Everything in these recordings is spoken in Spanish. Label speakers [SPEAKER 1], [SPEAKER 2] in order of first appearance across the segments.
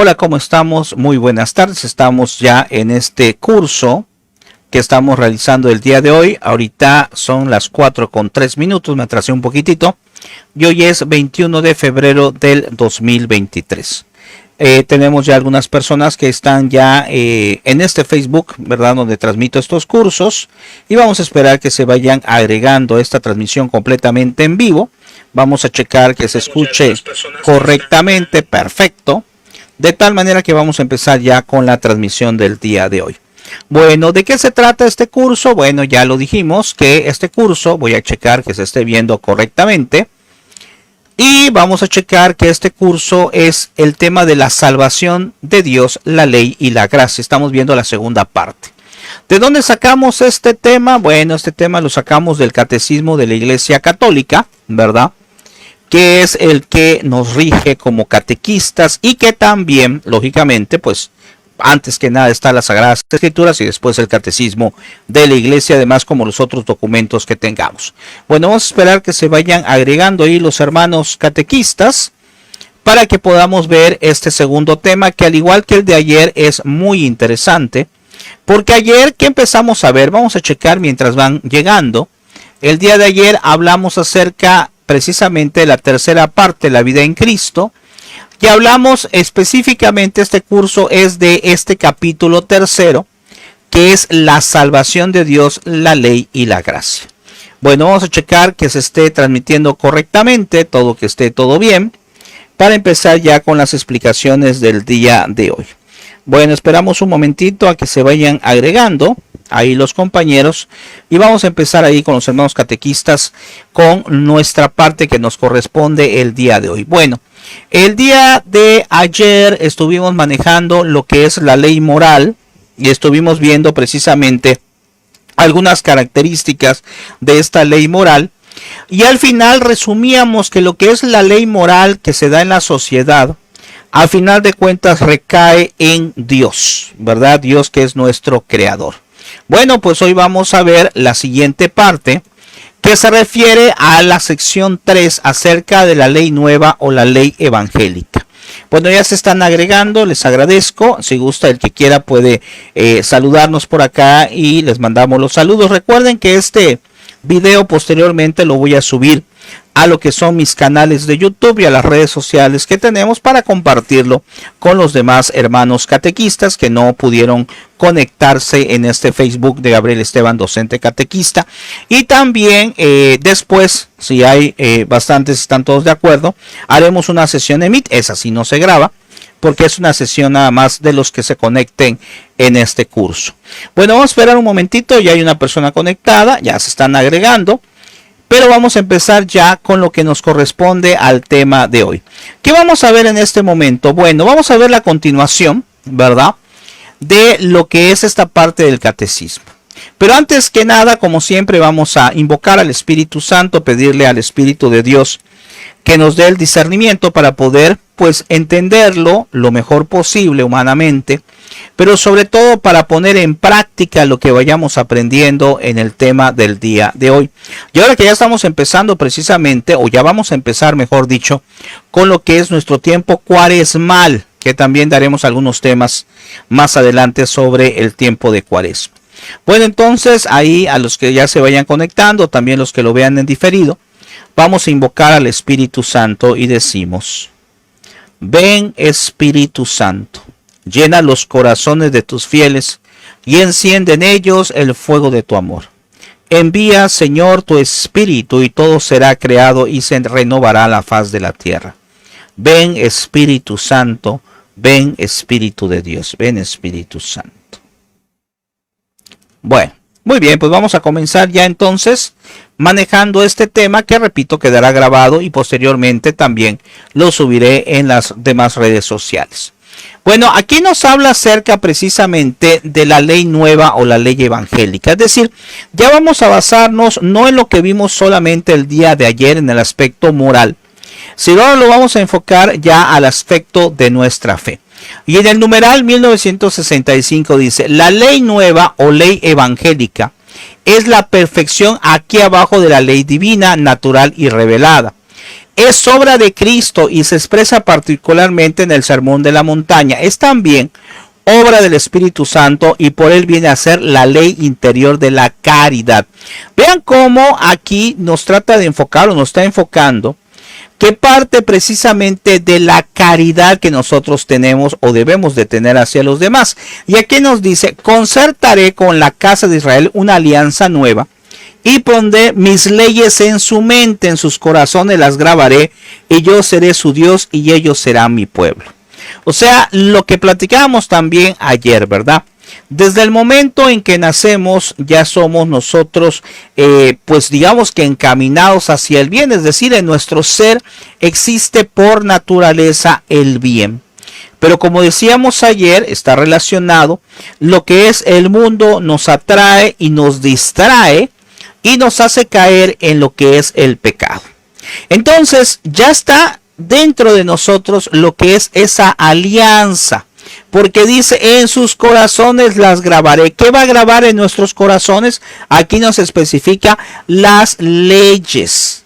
[SPEAKER 1] Hola, ¿cómo estamos? Muy buenas tardes. Estamos ya en este curso que estamos realizando el día de hoy. Ahorita son las 4:03, me atrasé un poquitito. Y hoy es 21 de febrero del 2023. Tenemos ya algunas personas que están ya en este Facebook, ¿verdad? Donde transmito estos cursos. Y vamos a esperar que se vayan agregando esta transmisión completamente en vivo. Vamos a checar que se escuche correctamente, perfecto. De tal manera que vamos a empezar ya con la transmisión del día de hoy. Bueno, ¿de qué se trata este curso? Bueno, ya lo dijimos que este curso, voy a checar que se esté viendo correctamente. Y vamos a checar que este curso es el tema de la salvación de Dios, la ley y la gracia. Estamos viendo la segunda parte. ¿De dónde sacamos este tema? Bueno, este tema lo sacamos del Catecismo de la Iglesia Católica, ¿verdad? Que es el que nos rige como catequistas y que también, lógicamente, pues antes que nada están las Sagradas Escrituras y después el Catecismo de la Iglesia, además como los otros documentos que tengamos. Bueno, vamos a esperar que se vayan agregando ahí los hermanos catequistas para que podamos ver este segundo tema, que al igual que el de ayer es muy interesante, porque ayer, ¿qué empezamos a ver? Vamos a checar mientras van llegando. El día de ayer hablamos acerca precisamente de la tercera parte, la vida en Cristo. Y hablamos específicamente, este curso es de este capítulo tercero, que es la salvación de Dios, la ley y la gracia. Bueno, vamos a checar que se esté transmitiendo correctamente, todo que esté todo bien, para empezar ya con las explicaciones del día de hoy. Bueno, esperamos un momentito a que se vayan agregando ahí los compañeros y vamos a empezar ahí con los hermanos catequistas con nuestra parte que nos corresponde el día de hoy. Bueno, el día de ayer estuvimos manejando lo que es la ley moral y estuvimos viendo precisamente algunas características de esta ley moral y al final resumíamos que lo que es la ley moral que se da en la sociedad, a final de cuentas recae en Dios, ¿verdad? Dios que es nuestro creador. Bueno, pues hoy vamos a ver la siguiente parte que se refiere a la sección 3 acerca de la ley nueva o la ley evangélica. Bueno, ya se están agregando, les agradezco. Si gusta, el que quiera puede saludarnos por acá y les mandamos los saludos. Recuerden que este video posteriormente lo voy a subir a lo que son mis canales de YouTube y a las redes sociales que tenemos para compartirlo con los demás hermanos catequistas que no pudieron conectarse en este Facebook de Gabriel Esteban, docente catequista. Y también después, si hay bastantes, están todos de acuerdo, haremos una sesión en Meet. Esa sí no se graba, porque es una sesión nada más de los que se conecten en este curso. Bueno, vamos a esperar un momentito, ya hay una persona conectada, ya se están agregando. Pero vamos a empezar ya con lo que nos corresponde al tema de hoy. ¿Qué vamos a ver en este momento? Bueno, vamos a ver la continuación, ¿verdad? De lo que es esta parte del catecismo. Pero antes que nada, como siempre, vamos a invocar al Espíritu Santo, pedirle al Espíritu de Dios que nos dé el discernimiento para poder, pues, entenderlo lo mejor posible humanamente, pero sobre todo para poner en práctica lo que vayamos aprendiendo en el tema del día de hoy. Y ahora que ya estamos empezando precisamente, o ya vamos a empezar, mejor dicho, con lo que es nuestro tiempo cuaresmal, que también daremos algunos temas más adelante sobre el tiempo de Cuaresma. Bueno, entonces ahí a los que ya se vayan conectando, también los que lo vean en diferido, vamos a invocar al Espíritu Santo y decimos: ven Espíritu Santo, llena los corazones de tus fieles y enciende en ellos el fuego de tu amor. Envía, Señor, tu Espíritu y todo será creado y se renovará la faz de la tierra. Ven Espíritu Santo, ven Espíritu de Dios, ven Espíritu Santo. Bueno, muy bien, pues vamos a comenzar ya entonces manejando este tema que, repito, quedará grabado y posteriormente también lo subiré en las demás redes sociales. Bueno, aquí nos habla acerca precisamente de la ley nueva o la ley evangélica. Es decir, ya vamos a basarnos no en lo que vimos solamente el día de ayer en el aspecto moral, sino ahora lo vamos a enfocar ya al aspecto de nuestra fe. Y en el numeral 1965 dice: la ley nueva o ley evangélica es la perfección aquí abajo de la ley divina, natural y revelada. es obra de Cristo y se expresa particularmente en el Sermón de la Montaña. Es también obra del Espíritu Santo y por él viene a ser la ley interior de la caridad. Vean cómo aquí nos trata de enfocar o nos está enfocando que parte precisamente de la caridad que nosotros tenemos o debemos de tener hacia los demás. Y aquí nos dice, concertaré con la casa de Israel una alianza nueva y pondré mis leyes en su mente, en sus corazones las grabaré, y yo seré su Dios y ellos serán mi pueblo. O sea, lo que platicábamos también ayer, ¿verdad? Desde el momento en que nacemos ya somos nosotros, pues digamos que encaminados hacia el bien, es decir, en nuestro ser existe por naturaleza el bien. Pero como decíamos ayer, está relacionado, lo que es el mundo nos atrae y nos distrae y nos hace caer en lo que es el pecado. Entonces ya está dentro de nosotros lo que es esa alianza, porque dice en sus corazones las grabaré. ¿Qué va a grabar en nuestros corazones? Aquí nos especifica las leyes.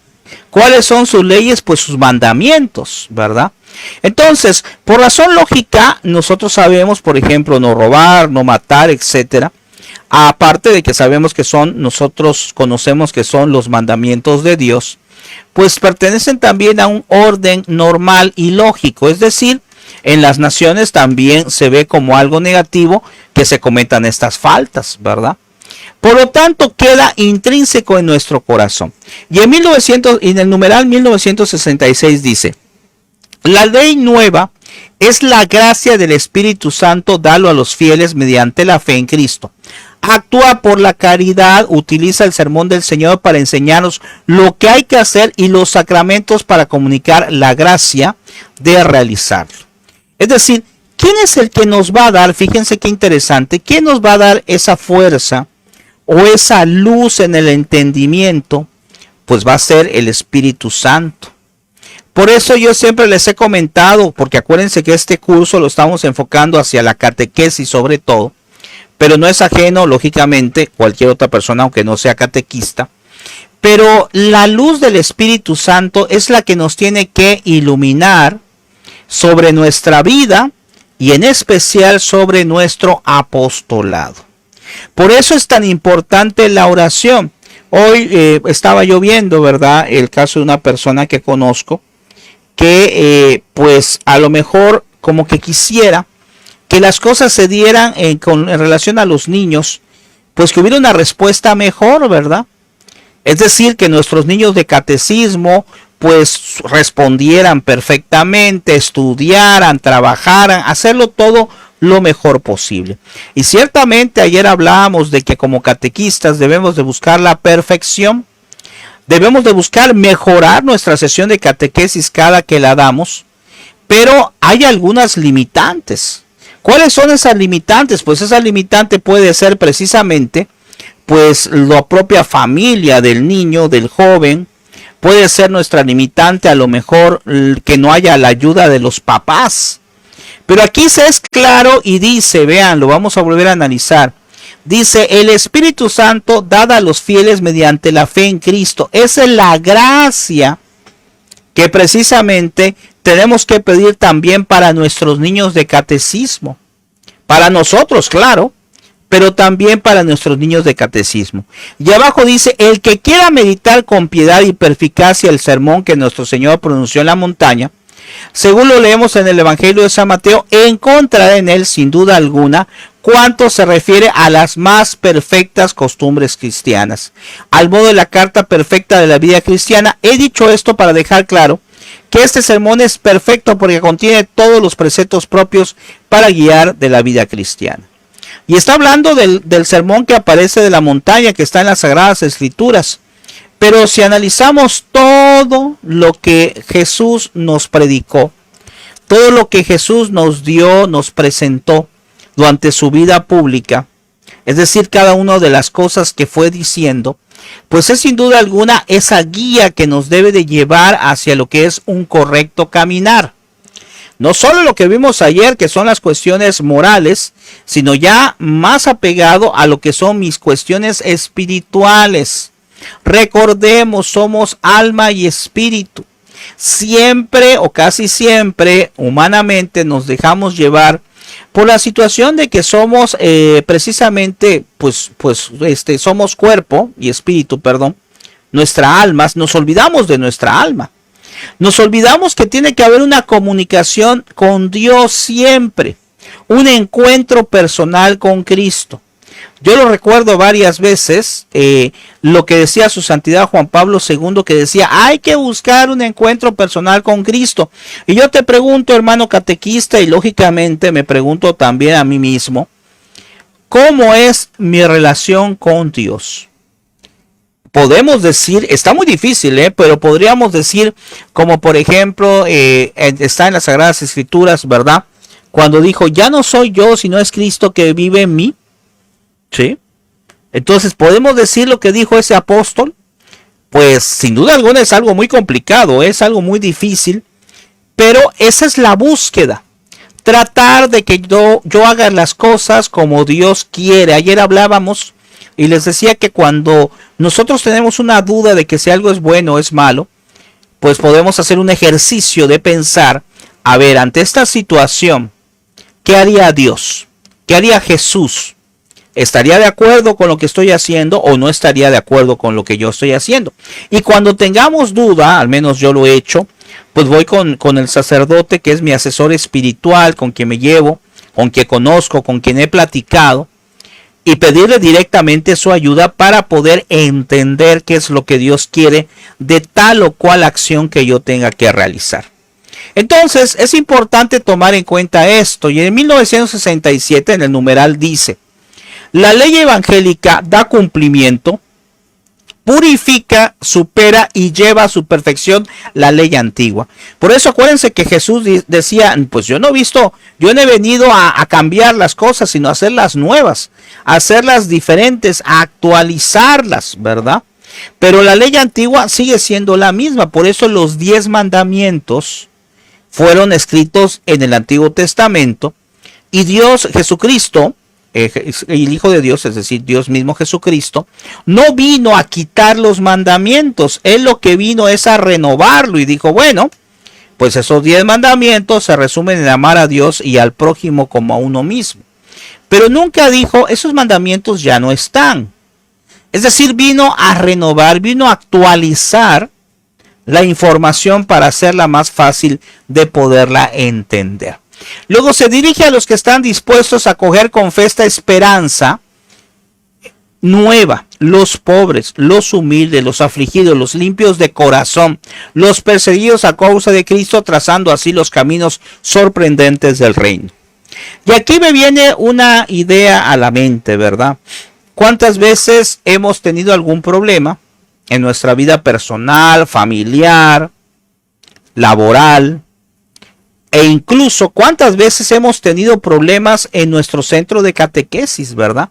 [SPEAKER 1] ¿Cuáles son sus leyes? Pues sus mandamientos, ¿verdad? Entonces, por razón lógica, nosotros sabemos, por ejemplo, no robar, no matar, etcétera. Aparte de que sabemos que son, nosotros conocemos que son los mandamientos de Dios, pues pertenecen también a un orden normal y lógico. Es decir, en las naciones también se ve como algo negativo que se cometan estas faltas, ¿verdad? Por lo tanto, queda intrínseco en nuestro corazón. Y en el numeral 1966 dice, la ley nueva es la gracia del Espíritu Santo dado a los fieles mediante la fe en Cristo. Actúa por la caridad, utiliza el sermón del Señor para enseñarnos lo que hay que hacer y los sacramentos para comunicar la gracia de realizarlo. Es decir, ¿quién es el que nos va a dar? Fíjense qué interesante. ¿Quién nos va a dar esa fuerza o esa luz en el entendimiento? Pues va a ser el Espíritu Santo. Por eso yo siempre les he comentado, porque acuérdense que este curso lo estamos enfocando hacia la catequesis sobre todo, pero no es ajeno, lógicamente, cualquier otra persona, aunque no sea catequista. Pero la luz del Espíritu Santo es la que nos tiene que iluminar sobre nuestra vida y en especial sobre nuestro apostolado. Por eso es tan importante la oración. Hoy estaba yo viendo, ¿verdad?, el caso de una persona que conozco que pues a lo mejor como que quisiera que las cosas se dieran en relación a los niños, pues que hubiera una respuesta mejor, ¿verdad? Es decir, que nuestros niños de catecismo pues respondieran perfectamente, estudiaran, trabajaran, hacerlo todo lo mejor posible. Y ciertamente ayer hablábamos de que como catequistas debemos de buscar la perfección, debemos de buscar mejorar nuestra sesión de catequesis cada que la damos, pero hay algunas limitantes. ¿Cuáles son esas limitantes? Pues esa limitante puede ser precisamente pues la propia familia del niño, del joven. Puede ser nuestra limitante a lo mejor que no haya la ayuda de los papás. Pero aquí se es claro y dice, vean, lo vamos a volver a analizar. Dice, el Espíritu Santo dada a los fieles mediante la fe en Cristo. Esa es la gracia que precisamente tenemos que pedir también para nuestros niños de catecismo. Para nosotros, claro, pero también para nuestros niños de catecismo. Y abajo dice, el que quiera meditar con piedad y perspicacia el sermón que nuestro Señor pronunció en la montaña, según lo leemos en el Evangelio de San Mateo, encontrará en él sin duda alguna cuanto se refiere a las más perfectas costumbres cristianas, al modo de la carta perfecta de la vida cristiana. He dicho esto para dejar claro que este sermón es perfecto porque contiene todos los preceptos propios para guiar de la vida cristiana. Y está hablando del sermón que aparece de la montaña, que está en las Sagradas Escrituras. Pero si analizamos todo lo que Jesús nos predicó, todo lo que Jesús nos dio, nos presentó durante su vida pública, es decir, cada una de las cosas que fue diciendo, pues es sin duda alguna esa guía que nos debe de llevar hacia lo que es un correcto caminar. No solo lo que vimos ayer, que son las cuestiones morales, sino ya más apegado a lo que son mis cuestiones espirituales. Recordemos, somos alma y espíritu. Siempre o casi siempre, humanamente, nos dejamos llevar por la situación de que somos precisamente, somos cuerpo y espíritu, perdón, nuestra alma, nos olvidamos de nuestra alma. Nos olvidamos que tiene que haber una comunicación con Dios siempre, un encuentro personal con Cristo. Yo lo recuerdo varias veces, lo que decía su santidad Juan Pablo II, que decía, hay que buscar un encuentro personal con Cristo. Y yo te pregunto, hermano catequista, y lógicamente me pregunto también a mí mismo, ¿cómo es mi relación con Dios? Podemos decir, está muy difícil, pero podríamos decir, como por ejemplo, está en las Sagradas Escrituras, ¿verdad? Cuando dijo, ya no soy yo, sino es Cristo que vive en mí. ¿Sí? Entonces, ¿podemos decir lo que dijo ese apóstol? Pues sin duda alguna es algo muy complicado, es algo muy difícil, pero esa es la búsqueda. Tratar de que yo haga las cosas como Dios quiere. Ayer hablábamos y les decía que cuando nosotros tenemos una duda de que si algo es bueno o es malo, pues podemos hacer un ejercicio de pensar, a ver, ante esta situación, ¿qué haría Dios? ¿Qué haría Jesús? ¿Estaría de acuerdo con lo que estoy haciendo o no estaría de acuerdo con lo que yo estoy haciendo? Y cuando tengamos duda, al menos yo lo he hecho, pues voy con el sacerdote que es mi asesor espiritual, con quien me llevo, con quien conozco, con quien he platicado, y pedirle directamente su ayuda para poder entender qué es lo que Dios quiere de tal o cual acción que yo tenga que realizar. Entonces es importante tomar en cuenta esto, y en 1967 en el numeral dice: la ley evangélica da cumplimiento, purifica, supera y lleva a su perfección la ley antigua. Por eso acuérdense que Jesús decía, pues yo no he venido a cambiar las cosas, sino a hacerlas nuevas, a hacerlas diferentes, a actualizarlas, ¿verdad? Pero la ley antigua sigue siendo la misma, por eso los 10 mandamientos fueron escritos en el Antiguo Testamento y Dios, Jesucristo, el Hijo de Dios, es decir, Dios mismo Jesucristo, no vino a quitar los mandamientos. Él lo que vino es a renovarlo y dijo, bueno, pues esos 10 mandamientos se resumen en amar a Dios y al prójimo como a uno mismo. Pero nunca dijo, esos mandamientos ya no están. Es decir, vino a renovar, vino a actualizar la información para hacerla más fácil de poderla entender. Luego se dirige a los que están dispuestos a acoger con fe esta esperanza nueva, los pobres, los humildes, los afligidos, los limpios de corazón, los perseguidos a causa de Cristo, trazando así los caminos sorprendentes del reino. Y aquí me viene una idea a la mente, ¿verdad? ¿Cuántas veces hemos tenido algún problema en nuestra vida personal, familiar, laboral? E incluso cuántas veces hemos tenido problemas en nuestro centro de catequesis, ¿verdad?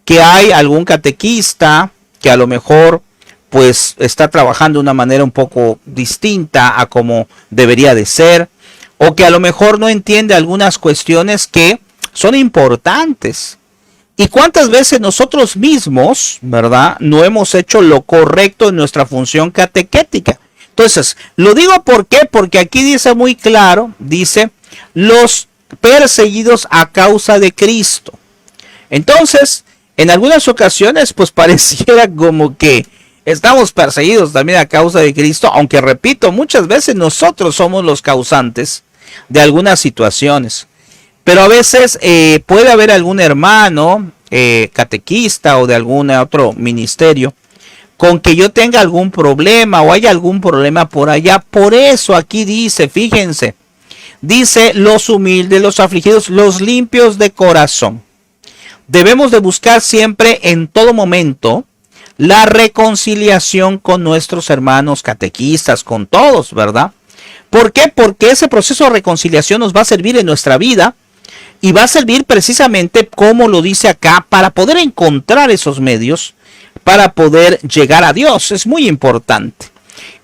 [SPEAKER 1] Que hay algún catequista que a lo mejor pues está trabajando de una manera un poco distinta a como debería de ser, o que a lo mejor no entiende algunas cuestiones que son importantes. Y cuántas veces nosotros mismos, ¿verdad?, no hemos hecho lo correcto en nuestra función catequética. Entonces, lo digo ¿por qué? Porque aquí dice muy claro, dice, los perseguidos a causa de Cristo. Entonces, en algunas ocasiones, pues pareciera como que estamos perseguidos también a causa de Cristo, aunque repito, muchas veces nosotros somos los causantes de algunas situaciones. Pero a veces puede haber algún hermano catequista o de algún otro ministerio con que yo tenga algún problema o haya algún problema por allá. Por eso aquí dice, fíjense, dice los humildes, los afligidos, los limpios de corazón. Debemos de buscar siempre en todo momento la reconciliación con nuestros hermanos catequistas, con todos, ¿verdad? ¿Por qué? Porque ese proceso de reconciliación nos va a servir en nuestra vida y va a servir precisamente, como lo dice acá, para poder encontrar esos medios para poder llegar a Dios. Es muy importante.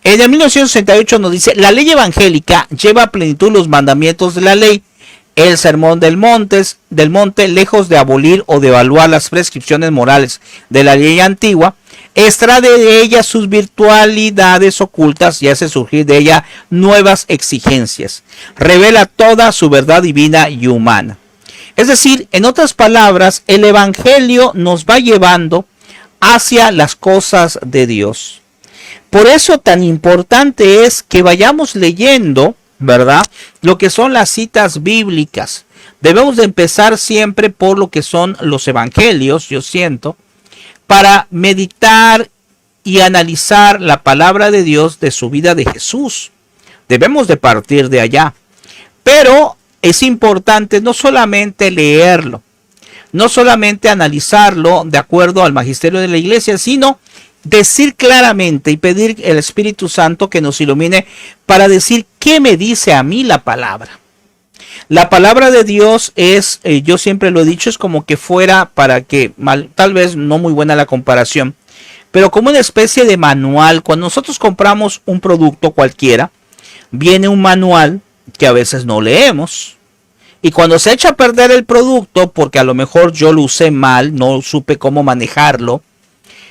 [SPEAKER 1] En el 1968 nos dice, la ley evangélica lleva a plenitud los mandamientos de la ley. El sermón del monte, lejos de abolir o de evaluar las prescripciones morales de la ley antigua, extrae de ella sus virtualidades ocultas y hace surgir de ella nuevas exigencias. Revela toda su verdad divina y humana. Es decir, en otras palabras, el Evangelio nos va llevando hacia las cosas de Dios. Por eso tan importante es que vayamos leyendo, ¿verdad?, lo que son las citas bíblicas. Debemos de empezar siempre por lo que son los evangelios, yo siento, para meditar y analizar la palabra de Dios de su vida de Jesús. Debemos de partir de allá. Pero es importante no solamente leerlo, no solamente analizarlo de acuerdo al magisterio de la iglesia, sino decir claramente y pedir al Espíritu Santo que nos ilumine para decir qué me dice a mí la palabra. La palabra de Dios es, yo siempre lo he dicho, es como que fuera para que, tal vez no muy buena la comparación, pero como una especie de manual. Cuando nosotros compramos un producto cualquiera, viene un manual que a veces no leemos. Y cuando se echa a perder el producto, porque a lo mejor yo lo usé mal, no supe cómo manejarlo,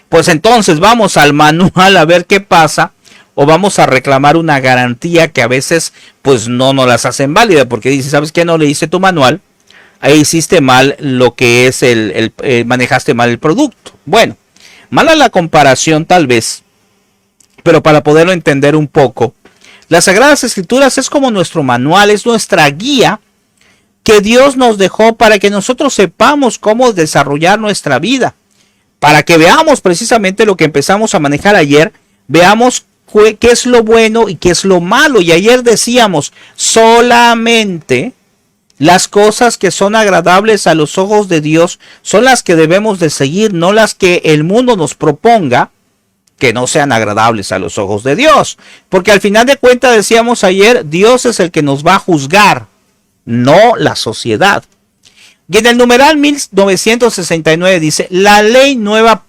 [SPEAKER 1] pues entonces vamos al manual a ver qué pasa, o vamos a reclamar una garantía que a veces pues no nos las hacen válida, porque dice, ¿sabes qué? No leíste tu manual, ahí hiciste mal lo que es manejaste mal el producto. Bueno, mala la comparación tal vez, pero para poderlo entender un poco, las Sagradas Escrituras es como nuestro manual, es nuestra guía que Dios nos dejó para que nosotros sepamos cómo desarrollar nuestra vida. Para que veamos precisamente lo que empezamos a manejar ayer, veamos qué es lo bueno y qué es lo malo. Y ayer decíamos, solamente las cosas que son agradables a los ojos de Dios son las que debemos de seguir, no las que el mundo nos proponga que no sean agradables a los ojos de Dios. Porque al final de cuentas decíamos ayer, Dios es el que nos va a juzgar, no la sociedad. Y en el numeral 1969 dice, la ley nueva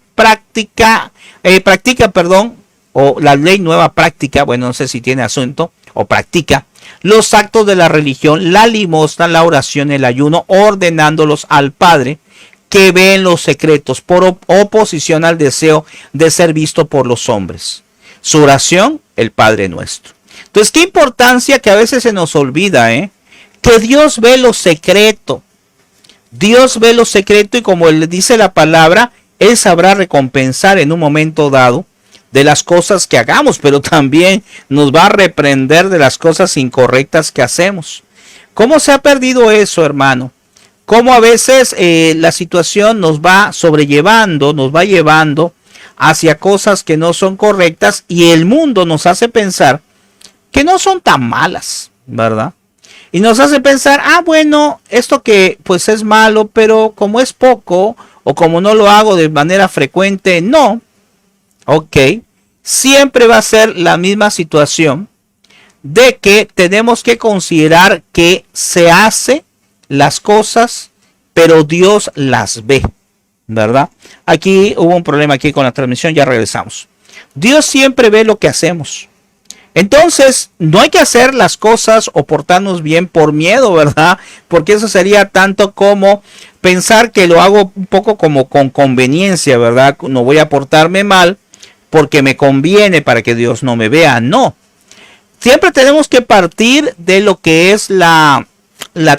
[SPEAKER 1] la ley nueva práctica, bueno, no sé si tiene asunto, o practica, los actos de la religión, la limosna, la oración, el ayuno, ordenándolos al Padre, que ve en los secretos, por oposición al deseo de ser visto por los hombres. Su oración, el Padre Nuestro. Entonces, qué importancia que a veces se nos olvida, que Dios ve lo secreto. Dios ve lo secreto y como le dice la palabra, Él sabrá recompensar en un momento dado de las cosas que hagamos, pero también nos va a reprender de las cosas incorrectas que hacemos. ¿Cómo se ha perdido eso, hermano? Cómo a veces la situación nos va sobrellevando, nos va llevando hacia cosas que no son correctas y el mundo nos hace pensar que no son tan malas, ¿verdad? Y nos hace pensar, bueno, esto que pues es malo, pero como es poco o como no lo hago de manera frecuente, no. Ok, siempre va a ser la misma situación de que tenemos que considerar que se hace las cosas, pero Dios las ve, ¿verdad? Aquí hubo un problema aquí con la transmisión, ya regresamos. Dios siempre ve lo que hacemos. Entonces, no hay que hacer las cosas o portarnos bien por miedo, ¿verdad? Porque eso sería tanto como pensar que lo hago un poco como con conveniencia, ¿verdad? No voy a portarme mal porque me conviene para que Dios no me vea. No. Siempre tenemos que partir de lo que es la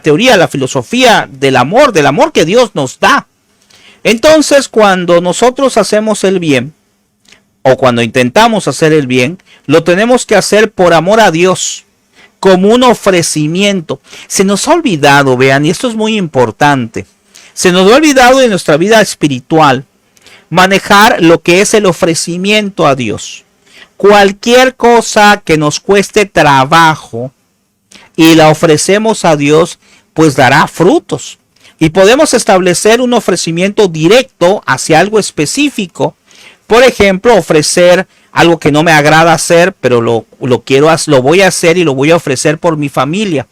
[SPEAKER 1] teoría, la filosofía del amor que Dios nos da. Entonces, cuando nosotros hacemos el bien, o cuando intentamos hacer el bien, lo tenemos que hacer por amor a Dios, como un ofrecimiento. Se nos ha olvidado, vean, y esto es muy importante, se nos ha olvidado en nuestra vida espiritual manejar lo que es el ofrecimiento a Dios. Cualquier cosa que nos cueste trabajo y la ofrecemos a Dios, pues dará frutos. Y podemos establecer un ofrecimiento directo hacia algo específico. Por ejemplo, ofrecer algo que no me agrada hacer, pero lo voy a hacer y lo voy a ofrecer por mi familia.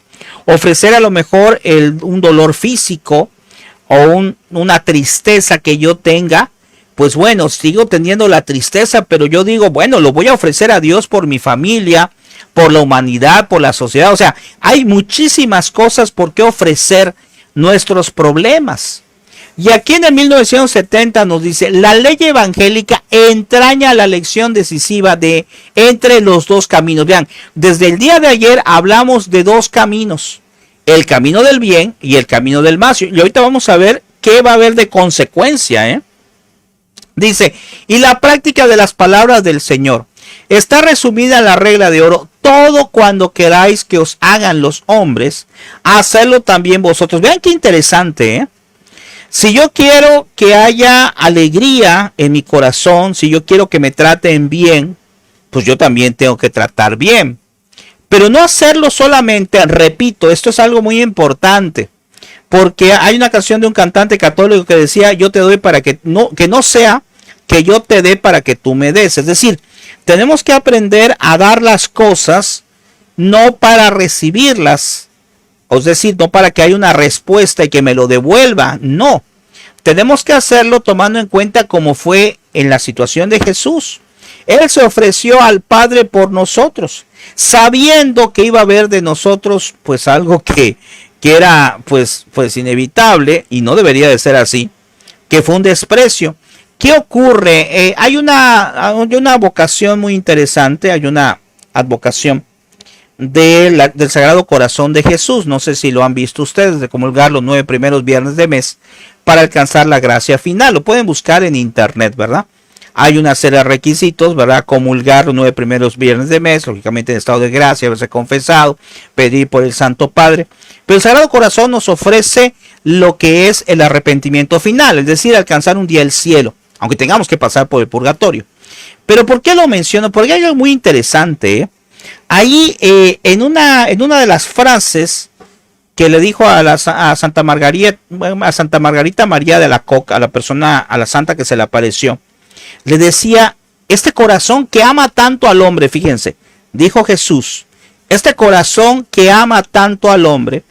[SPEAKER 1] Ofrecer a lo mejor un dolor físico o una tristeza que yo tenga. Pues bueno, sigo teniendo la tristeza, pero yo digo, bueno, lo voy a ofrecer a Dios por mi familia, por la humanidad, por la sociedad. O sea, hay muchísimas cosas por qué ofrecer nuestros problemas. Y aquí en el 1970 nos dice, la ley evangélica entraña la lección decisiva de entre los dos caminos. Vean, desde el día de ayer hablamos de dos caminos, el camino del bien y el camino del mal. Y ahorita vamos a ver qué va a haber de consecuencia. Dice, y la práctica de las palabras del Señor está resumida en la regla de oro: todo cuando queráis que os hagan los hombres, hacedlo también vosotros. Vean qué interesante, Si yo quiero que haya alegría en mi corazón, si yo quiero que me traten bien, pues yo también tengo que tratar bien. Pero no hacerlo solamente, repito, esto es algo muy importante, porque hay una canción de un cantante católico que decía, yo te doy para que no sea que yo te dé para que tú me des. Es decir, tenemos que aprender a dar las cosas no para recibirlas. Es decir, no para que haya una respuesta y que me lo devuelva. No. Tenemos que hacerlo tomando en cuenta como fue en la situación de Jesús. Él se ofreció al Padre por nosotros, sabiendo que iba a haber de nosotros pues algo que era pues inevitable y no debería de ser así, que fue un desprecio. ¿Qué ocurre? Hay una vocación muy interesante, hay una advocación del Sagrado Corazón de Jesús. No sé si lo han visto ustedes, de comulgar los 9 primeros viernes de mes para alcanzar la gracia final. Lo pueden buscar en internet, ¿verdad? Hay una serie de requisitos, ¿verdad? Comulgar los 9 primeros viernes de mes, lógicamente en estado de gracia, haberse confesado, pedir por el Santo Padre. Pero el Sagrado Corazón nos ofrece lo que es el arrepentimiento final, es decir, alcanzar un día el cielo, aunque tengamos que pasar por el purgatorio. Pero ¿por qué lo menciono? Porque hay algo muy interesante, Ahí en una de las frases que le dijo a Santa Margarita María de Alacoque, a la persona, a la santa que se le apareció, le decía, este corazón que ama tanto al hombre, fíjense, dijo Jesús, este corazón que ama tanto al hombre,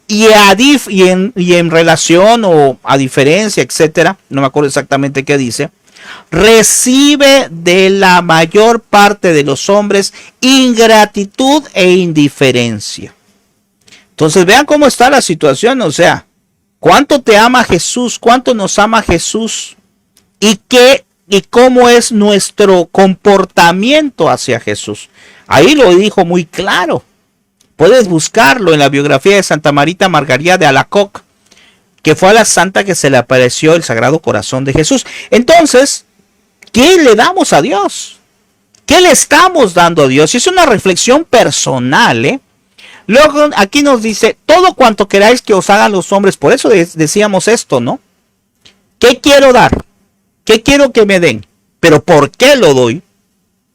[SPEAKER 1] y en relación o a diferencia, etcétera, no me acuerdo exactamente qué dice, recibe de la mayor parte de los hombres ingratitud e indiferencia. Entonces vean cómo está la situación, o sea, cuánto te ama Jesús, cuánto nos ama Jesús y cómo es nuestro comportamiento hacia Jesús. Ahí lo dijo muy claro. Puedes buscarlo en la biografía de Santa Margarita de Alacoque, que fue a la santa que se le apareció el Sagrado Corazón de Jesús. Entonces, ¿qué le damos a Dios? ¿Qué le estamos dando a Dios? Y es una reflexión personal, Luego aquí nos dice, todo cuanto queráis que os hagan los hombres. Por eso decíamos esto, ¿no? ¿Qué quiero dar? ¿Qué quiero que me den? ¿Pero por qué lo doy?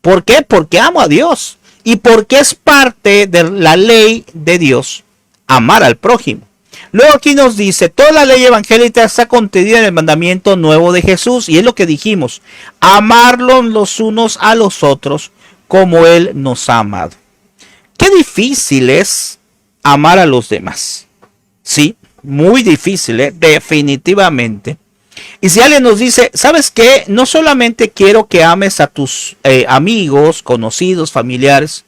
[SPEAKER 1] ¿Por qué? Porque amo a Dios. Y porque es parte de la ley de Dios, amar al prójimo. Luego aquí nos dice, toda la ley evangélica está contenida en el mandamiento nuevo de Jesús. Y es lo que dijimos, amarlos los unos a los otros como Él nos ha amado. Qué difícil es amar a los demás. Sí, muy difícil, definitivamente. Y si alguien nos dice, ¿sabes qué? No solamente quiero que ames a tus amigos, conocidos, familiares,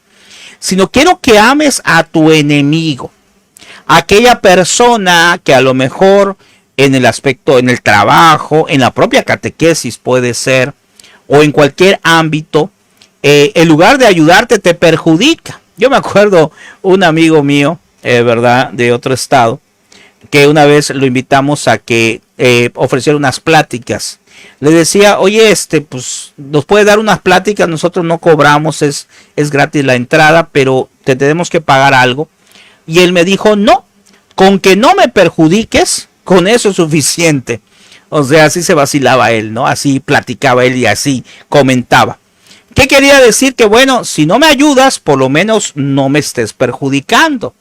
[SPEAKER 1] sino quiero que ames a tu enemigo. Aquella persona que a lo mejor en el aspecto, en el trabajo, en la propia catequesis puede ser, o en cualquier ámbito, en lugar de ayudarte te perjudica. Yo me acuerdo un amigo mío, ¿verdad? De otro estado, que una vez lo invitamos a que ofreciera unas pláticas. Le decía, oye, pues nos puede dar unas pláticas, nosotros no cobramos, es gratis la entrada, pero te tenemos que pagar algo. Y él me dijo, no, con que no me perjudiques, con eso es suficiente. O sea, así se vacilaba él, ¿no? Así platicaba él y así comentaba. ¿Qué quería decir? Que bueno, si no me ayudas, por lo menos no me estés perjudicando.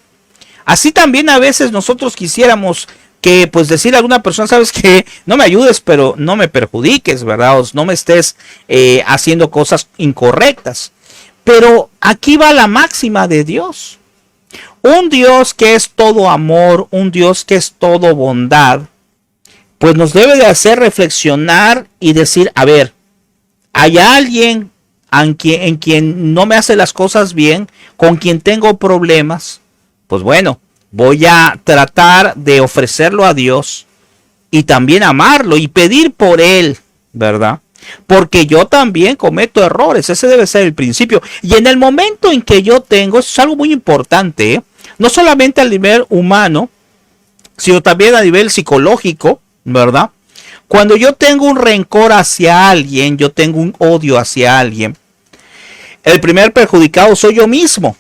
[SPEAKER 1] Así también a veces nosotros quisiéramos que pues decirle a alguna persona, sabes que no me ayudes, pero no me perjudiques, ¿verdad? O no me estés haciendo cosas incorrectas. Pero aquí va la máxima de Dios. Un Dios que es todo amor, un Dios que es todo bondad, pues nos debe de hacer reflexionar y decir, a ver, hay alguien en quien no me hace las cosas bien, con quien tengo problemas, pues bueno, voy a tratar de ofrecerlo a Dios y también amarlo y pedir por él, ¿verdad? Porque yo también cometo errores, ese debe ser el principio. Y en el momento en que yo tengo, eso es algo muy importante, ¿eh? No solamente a nivel humano, sino también a nivel psicológico, ¿verdad? Cuando yo tengo un rencor hacia alguien, yo tengo un odio hacia alguien, el primer perjudicado soy yo mismo.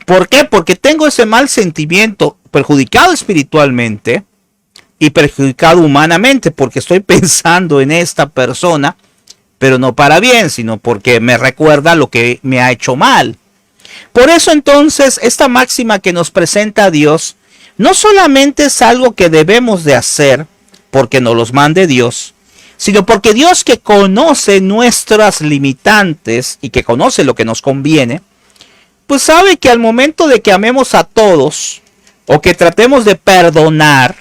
[SPEAKER 1] ¿Por qué? Porque tengo ese mal sentimiento, perjudicado espiritualmente y perjudicado humanamente, porque estoy pensando en esta persona, pero no para bien, sino porque me recuerda lo que me ha hecho mal. Por eso entonces esta máxima que nos presenta Dios no solamente es algo que debemos de hacer porque nos los mande Dios, sino porque Dios, que conoce nuestras limitantes y que conoce lo que nos conviene, pues sabe que al momento de que amemos a todos o que tratemos de perdonar,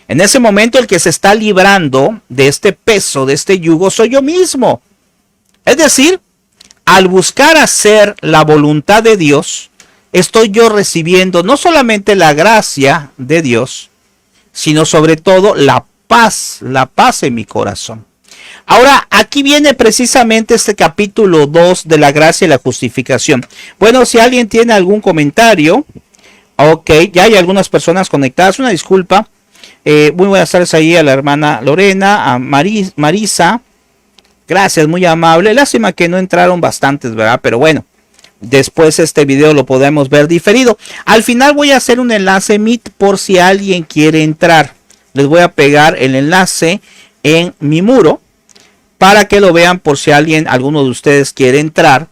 [SPEAKER 1] en ese momento el que se está librando de este peso, de este yugo, soy yo mismo. Es decir, al buscar hacer la voluntad de Dios, estoy yo recibiendo no solamente la gracia de Dios, sino sobre todo la paz en mi corazón. Ahora, aquí viene precisamente este capítulo 2 de la gracia y la justificación. Bueno, si alguien tiene algún comentario, ok, ya hay algunas personas conectadas, una disculpa. Muy buenas tardes ahí a la hermana Lorena, a Marisa. Gracias, muy amable. Lástima que no entraron bastantes, ¿verdad? Pero bueno, después este video lo podemos ver diferido. Al final voy a hacer un enlace Meet por si alguien quiere entrar. Les voy a pegar el enlace en mi muro para que lo vean por si alguno de ustedes quiere entrar.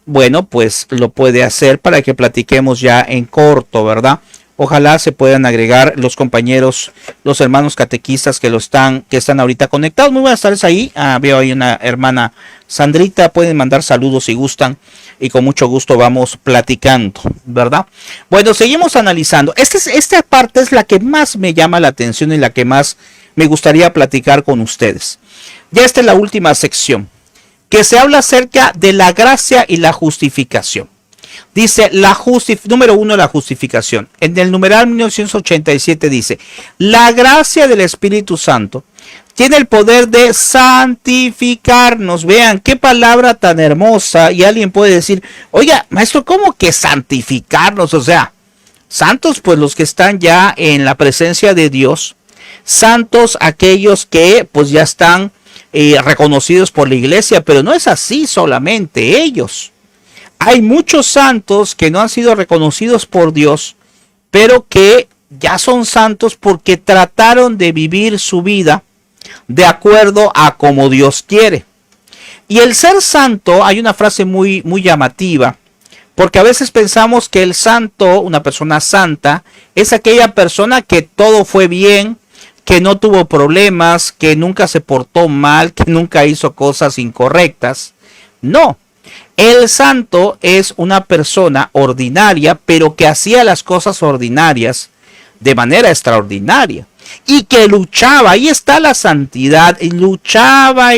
[SPEAKER 1] Bueno, pues lo puede hacer para que platiquemos ya en corto, ¿verdad? Ojalá se puedan agregar los compañeros, los hermanos catequistas que están ahorita conectados. Muy buenas tardes ahí. Veo ahí una hermana Sandrita. Pueden mandar saludos si gustan y con mucho gusto vamos platicando, ¿verdad? Bueno, seguimos analizando. Esta parte es la que más me llama la atención y la que más me gustaría platicar con ustedes. Ya esta es la última sección, que se habla acerca de la gracia y la justificación. Dice, número 1, la justificación. En el numeral 1987 dice, la gracia del Espíritu Santo tiene el poder de santificarnos. Vean, qué palabra tan hermosa. Y alguien puede decir, oiga, maestro, ¿cómo que santificarnos? O sea, santos pues los que están ya en la presencia de Dios. Santos aquellos que pues ya están reconocidos por la iglesia. Pero no es así solamente ellos. Hay muchos santos que no han sido reconocidos por Dios, pero que ya son santos porque trataron de vivir su vida de acuerdo a como Dios quiere. Y el ser santo, hay una frase muy llamativa, porque a veces pensamos que el santo, una persona santa, es aquella persona que todo fue bien, que no tuvo problemas, que nunca se portó mal, que nunca hizo cosas incorrectas. No. El santo es una persona ordinaria, pero que hacía las cosas ordinarias de manera extraordinaria. Y que luchaba, ahí está la santidad, y luchaba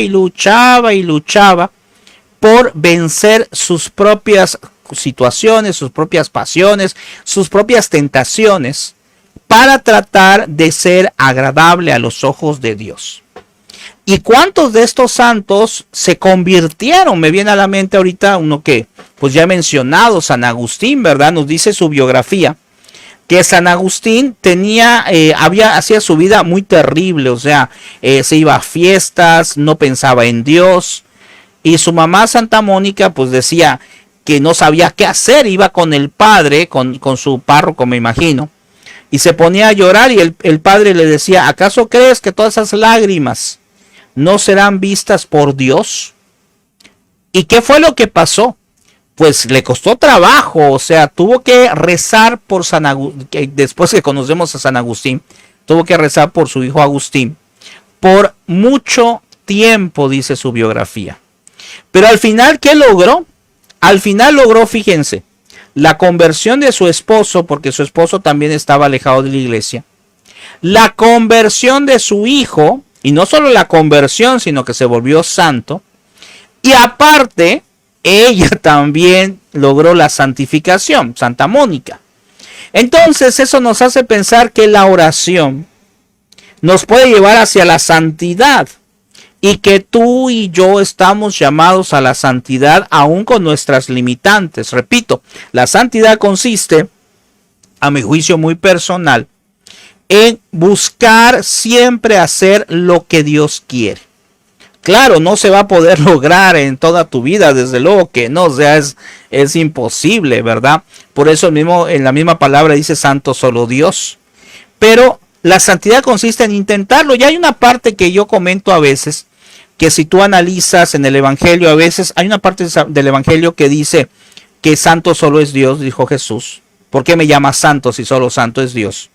[SPEAKER 1] por vencer sus propias situaciones, sus propias pasiones, sus propias tentaciones, para tratar de ser agradable a los ojos de Dios. ¿Y cuántos de estos santos se convirtieron? Me viene a la mente ahorita uno que pues ya he mencionado, San Agustín, ¿verdad? Nos dice su biografía que San Agustín hacía su vida muy terrible, o sea, se iba a fiestas, no pensaba en Dios, y su mamá Santa Mónica pues decía que no sabía qué hacer, iba con el padre, con su párroco me imagino, y se ponía a llorar y el padre le decía, ¿acaso crees que todas esas lágrimas no serán vistas por Dios? ¿Y qué fue lo que pasó? Pues le costó trabajo, o sea, tuvo que rezar por San Agustín, después que conocemos a San Agustín, tuvo que rezar por su hijo Agustín, por mucho tiempo, dice su biografía. Pero al final, ¿qué logró? Al final logró, fíjense, la conversión de su esposo, porque su esposo también estaba alejado de la iglesia, la conversión de su hijo, y no solo la conversión, sino que se volvió santo. Y aparte, ella también logró la santificación, Santa Mónica. Entonces, eso nos hace pensar que la oración nos puede llevar hacia la santidad. Y que tú y yo estamos llamados a la santidad aún con nuestras limitantes. Repito, la santidad consiste, a mi juicio muy personal, en buscar siempre hacer lo que Dios quiere. Claro, no se va a poder lograr en toda tu vida, desde luego que no, o sea, es imposible, ¿verdad? Por eso mismo en la misma palabra dice santo solo Dios. Pero la santidad consiste en intentarlo. Y hay una parte que yo comento a veces, que si tú analizas en el Evangelio, a veces hay una parte del Evangelio que dice que santo solo es Dios, dijo Jesús. ¿Por qué me llamas santo si solo santo es Dios?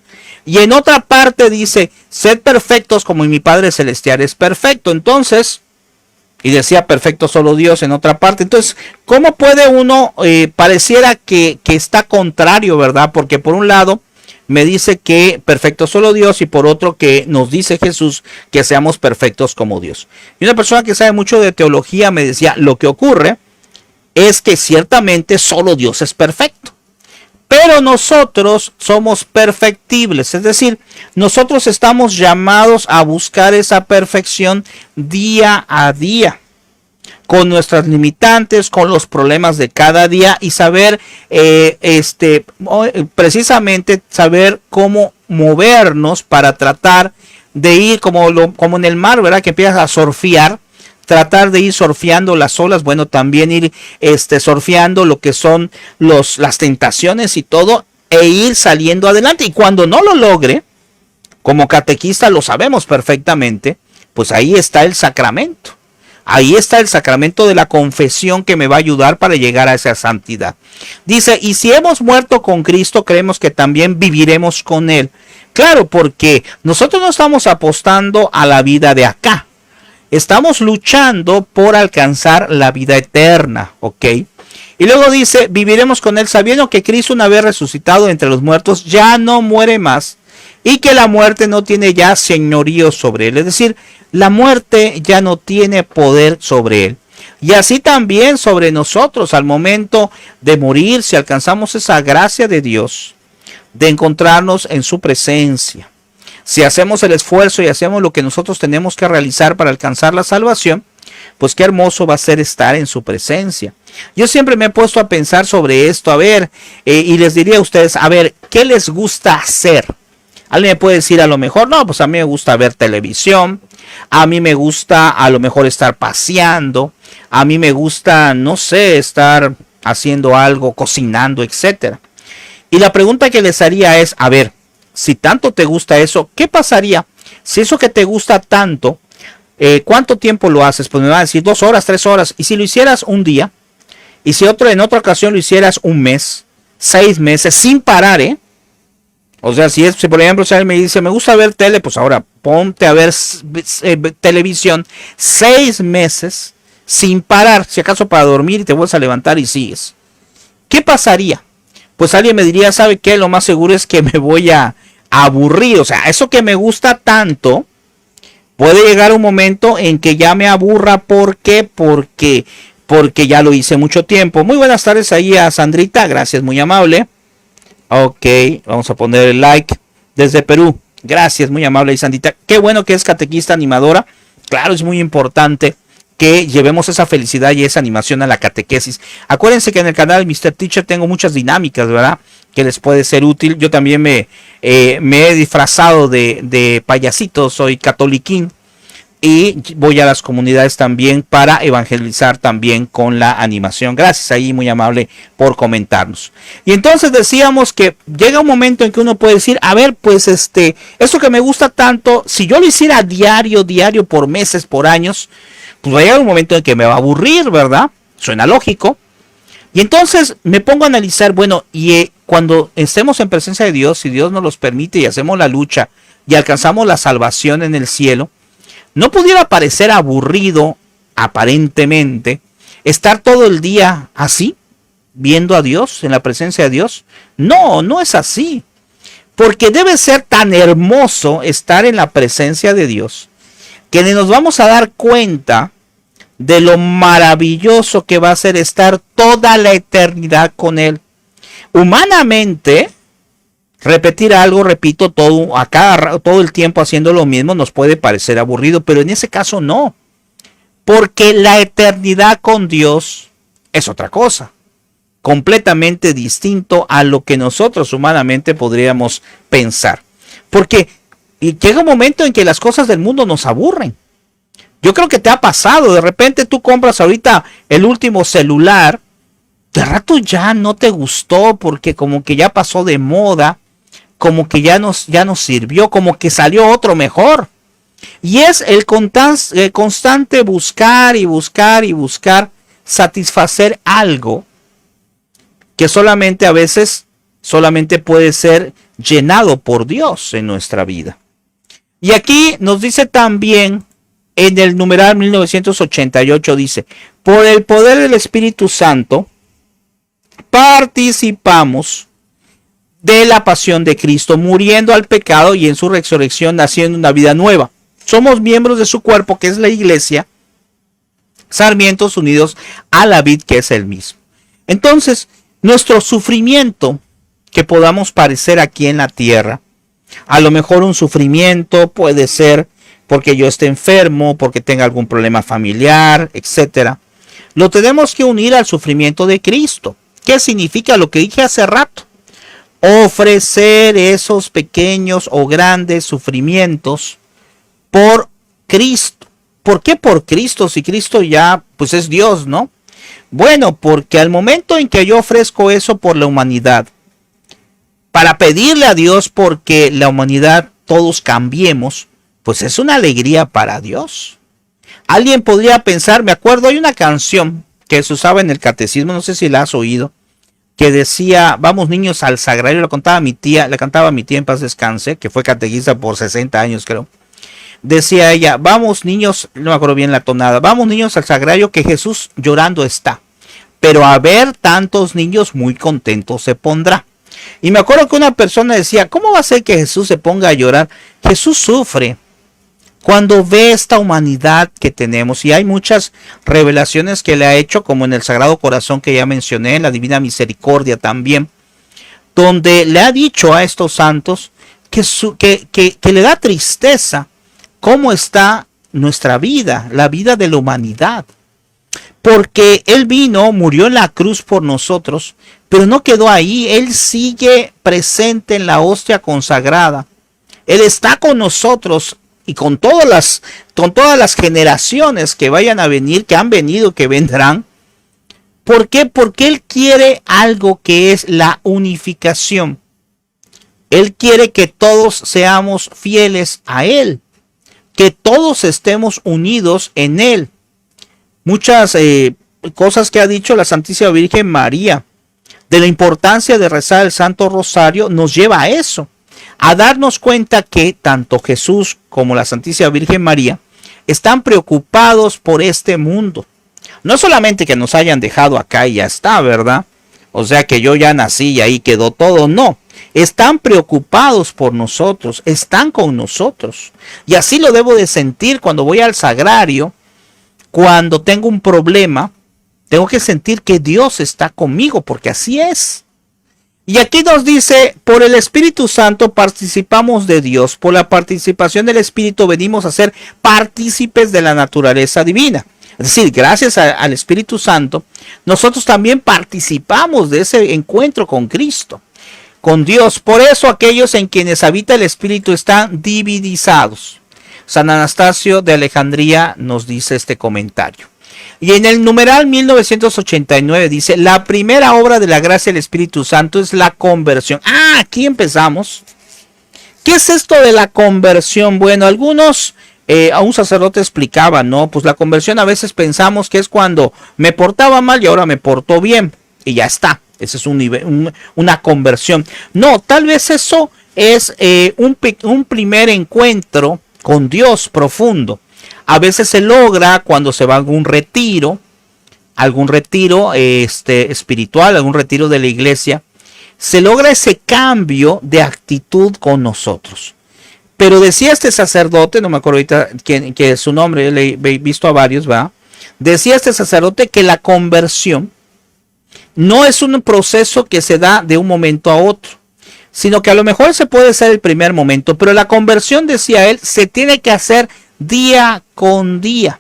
[SPEAKER 1] Y en otra parte dice, sed perfectos como mi Padre Celestial es perfecto. Entonces, y decía perfecto solo Dios en otra parte. Entonces, ¿cómo puede uno, pareciera que está contrario, ¿verdad? Porque por un lado me dice que perfecto solo Dios y por otro que nos dice Jesús que seamos perfectos como Dios. Y una persona que sabe mucho de teología me decía, lo que ocurre es que ciertamente solo Dios es perfecto. Pero nosotros somos perfectibles, es decir, nosotros estamos llamados a buscar esa perfección día a día, con nuestras limitantes, con los problemas de cada día y saber, precisamente saber cómo movernos para tratar de ir como en el mar, ¿verdad? Que empiezas a surfear. Tratar de ir surfeando las olas, bueno, también ir surfeando lo que son las tentaciones y todo, e ir saliendo adelante. Y cuando no lo logre, como catequista lo sabemos perfectamente, pues ahí está el sacramento. Ahí está el sacramento de la confesión que me va a ayudar para llegar a esa santidad. Dice, y si hemos muerto con Cristo, creemos que también viviremos con Él. Claro, porque nosotros no estamos apostando a la vida de acá. Estamos luchando por alcanzar la vida eterna, ¿ok? Y luego dice, viviremos con Él sabiendo que Cristo, una vez resucitado entre los muertos, ya no muere más y que la muerte no tiene ya señorío sobre Él. Es decir, la muerte ya no tiene poder sobre Él. Y así también sobre nosotros al momento de morir, si alcanzamos esa gracia de Dios, de encontrarnos en su presencia. Si hacemos el esfuerzo y hacemos lo que nosotros tenemos que realizar para alcanzar la salvación, pues qué hermoso va a ser estar en su presencia. Yo siempre me he puesto a pensar sobre esto, a ver, y les diría a ustedes, a ver, ¿qué les gusta hacer? Alguien me puede decir a lo mejor, no, pues a mí me gusta ver televisión, a mí me gusta a lo mejor estar paseando, a mí me gusta, no sé, estar haciendo algo, cocinando, etcétera. Y la pregunta que les haría es, a ver, si tanto te gusta eso, ¿qué pasaría si eso que te gusta tanto, cuánto tiempo lo haces? Pues me van a decir 2 horas, 3 horas. Y si lo hicieras un día, y si en otra ocasión lo hicieras un mes, 6 meses, sin parar, O sea, si por ejemplo, si alguien me dice, me gusta ver tele, pues ahora ponte a ver televisión 6 meses sin parar, si acaso para dormir y te vuelves a levantar y sigues. ¿Qué pasaría? Pues alguien me diría, ¿sabe qué? Lo más seguro es que me voy a aburrir. O sea, eso que me gusta tanto, puede llegar un momento en que ya me aburra. ¿Por qué? Porque ya lo hice mucho tiempo. Muy buenas tardes ahí a Sandrita. Gracias, muy amable. Ok, vamos a poner el like desde Perú. Gracias, muy amable ahí, Sandrita. Qué bueno que es catequista animadora. Claro, es muy importante que llevemos esa felicidad y esa animación a la catequesis. Acuérdense que en el canal Mr. Teacher tengo muchas dinámicas, ¿verdad? Que les puede ser útil. Yo también me he disfrazado de payasito, soy catoliquín. Y voy a las comunidades también para evangelizar también con la animación. Gracias ahí, muy amable por comentarnos. Y entonces decíamos que llega un momento en que uno puede decir, a ver, pues esto que me gusta tanto, si yo lo hiciera diario, por meses, por años, pues va a llegar un momento en que me va a aburrir, ¿verdad? Suena lógico. Y entonces me pongo a analizar, bueno, y cuando estemos en presencia de Dios, si Dios nos los permite y hacemos la lucha y alcanzamos la salvación en el cielo, ¿no pudiera parecer aburrido, aparentemente, estar todo el día así, viendo a Dios, en la presencia de Dios? No, no es así. Porque debe ser tan hermoso estar en la presencia de Dios, que nos vamos a dar cuenta de lo maravilloso que va a ser estar toda la eternidad con Él. Humanamente, Repetir algo, repito, todo el tiempo haciendo lo mismo nos puede parecer aburrido, pero en ese caso no. Porque la eternidad con Dios es otra cosa, completamente distinto a lo que nosotros humanamente podríamos pensar. Porque llega un momento en que las cosas del mundo nos aburren. Yo creo que te ha pasado, de repente tú compras ahorita el último celular, de rato ya no te gustó porque como que ya pasó de moda, como que ya nos sirvió, como que salió otro mejor. Y es el constante buscar y buscar y buscar satisfacer algo que solamente a veces puede ser llenado por Dios en nuestra vida. Y aquí nos dice también en el numeral 1988, dice: por el poder del Espíritu Santo participamos de la pasión de Cristo, muriendo al pecado y en su resurrección naciendo una vida nueva. Somos miembros de su cuerpo, que es la iglesia, sarmientos unidos a la vid, que es el mismo. Entonces, nuestro sufrimiento que podamos padecer aquí en la tierra, a lo mejor un sufrimiento puede ser porque yo esté enfermo, porque tenga algún problema familiar, etcétera. Lo tenemos que unir al sufrimiento de Cristo. ¿Qué significa lo que dije hace rato? Ofrecer esos pequeños o grandes sufrimientos por Cristo. ¿Por qué por Cristo? Si Cristo ya pues es Dios, ¿no? Bueno, porque al momento en que yo ofrezco eso por la humanidad, para pedirle a Dios porque la humanidad todos cambiemos, pues es una alegría para Dios. Alguien podría pensar, me acuerdo, hay una canción que se usaba en el catecismo, no sé si la has oído, que decía: vamos niños al sagrario. La cantaba mi tía en paz descanse, que fue catequista por 60 años creo. Decía ella: vamos niños, no me acuerdo bien la tonada, vamos niños al sagrario que Jesús llorando está, pero a ver tantos niños muy contentos se pondrá. Y me acuerdo que una persona decía: ¿cómo va a ser que Jesús se ponga a llorar? Jesús sufre cuando ve esta humanidad que tenemos, y hay muchas revelaciones que le ha hecho, como en el Sagrado Corazón que ya mencioné, en la Divina Misericordia también, donde le ha dicho a estos santos que le da tristeza cómo está nuestra vida, la vida de la humanidad. Porque Él vino, murió en la cruz por nosotros, pero no quedó ahí. Él sigue presente en la hostia consagrada. Él está con nosotros y con todas las generaciones que vayan a venir, que han venido, que vendrán. ¿Por qué? Porque Él quiere algo que es la unificación. Él quiere que todos seamos fieles a Él, que todos estemos unidos en Él. Muchas cosas que ha dicho la Santísima Virgen María de la importancia de rezar el Santo Rosario nos lleva a eso, a darnos cuenta que tanto Jesús como la Santísima Virgen María están preocupados por este mundo. No solamente que nos hayan dejado acá y ya está, ¿verdad? O sea que yo ya nací y ahí quedó todo, no. Están preocupados por nosotros, están con nosotros. Y así lo debo de sentir cuando voy al sagrario. Cuando tengo un problema, tengo que sentir que Dios está conmigo, porque así es. Y aquí nos dice: por el Espíritu Santo participamos de Dios. Por la participación del Espíritu venimos a ser partícipes de la naturaleza divina. Es decir, gracias al Espíritu Santo, nosotros también participamos de ese encuentro con Cristo, con Dios. Por eso aquellos en quienes habita el Espíritu están dividizados. San Anastasio de Alejandría nos dice este comentario. Y en el numeral 1989 dice: la primera obra de la gracia del Espíritu Santo es la conversión. Aquí empezamos. ¿Qué es esto de la conversión? Bueno, algunos, a un sacerdote explicaba, ¿no? Pues la conversión a veces pensamos que es cuando me portaba mal y ahora me porto bien. Y ya está. Ese es una conversión. No, tal vez eso es un primer encuentro con Dios profundo. A veces se logra cuando se va a algún retiro espiritual, algún retiro de la iglesia. Se logra ese cambio de actitud con nosotros. Pero decía este sacerdote, no me acuerdo ahorita que es su nombre, le he visto a varios, ¿va? Decía este sacerdote que la conversión no es un proceso que se da de un momento a otro, sino que a lo mejor ese puede ser el primer momento, pero la conversión, decía él, se tiene que hacer día con día.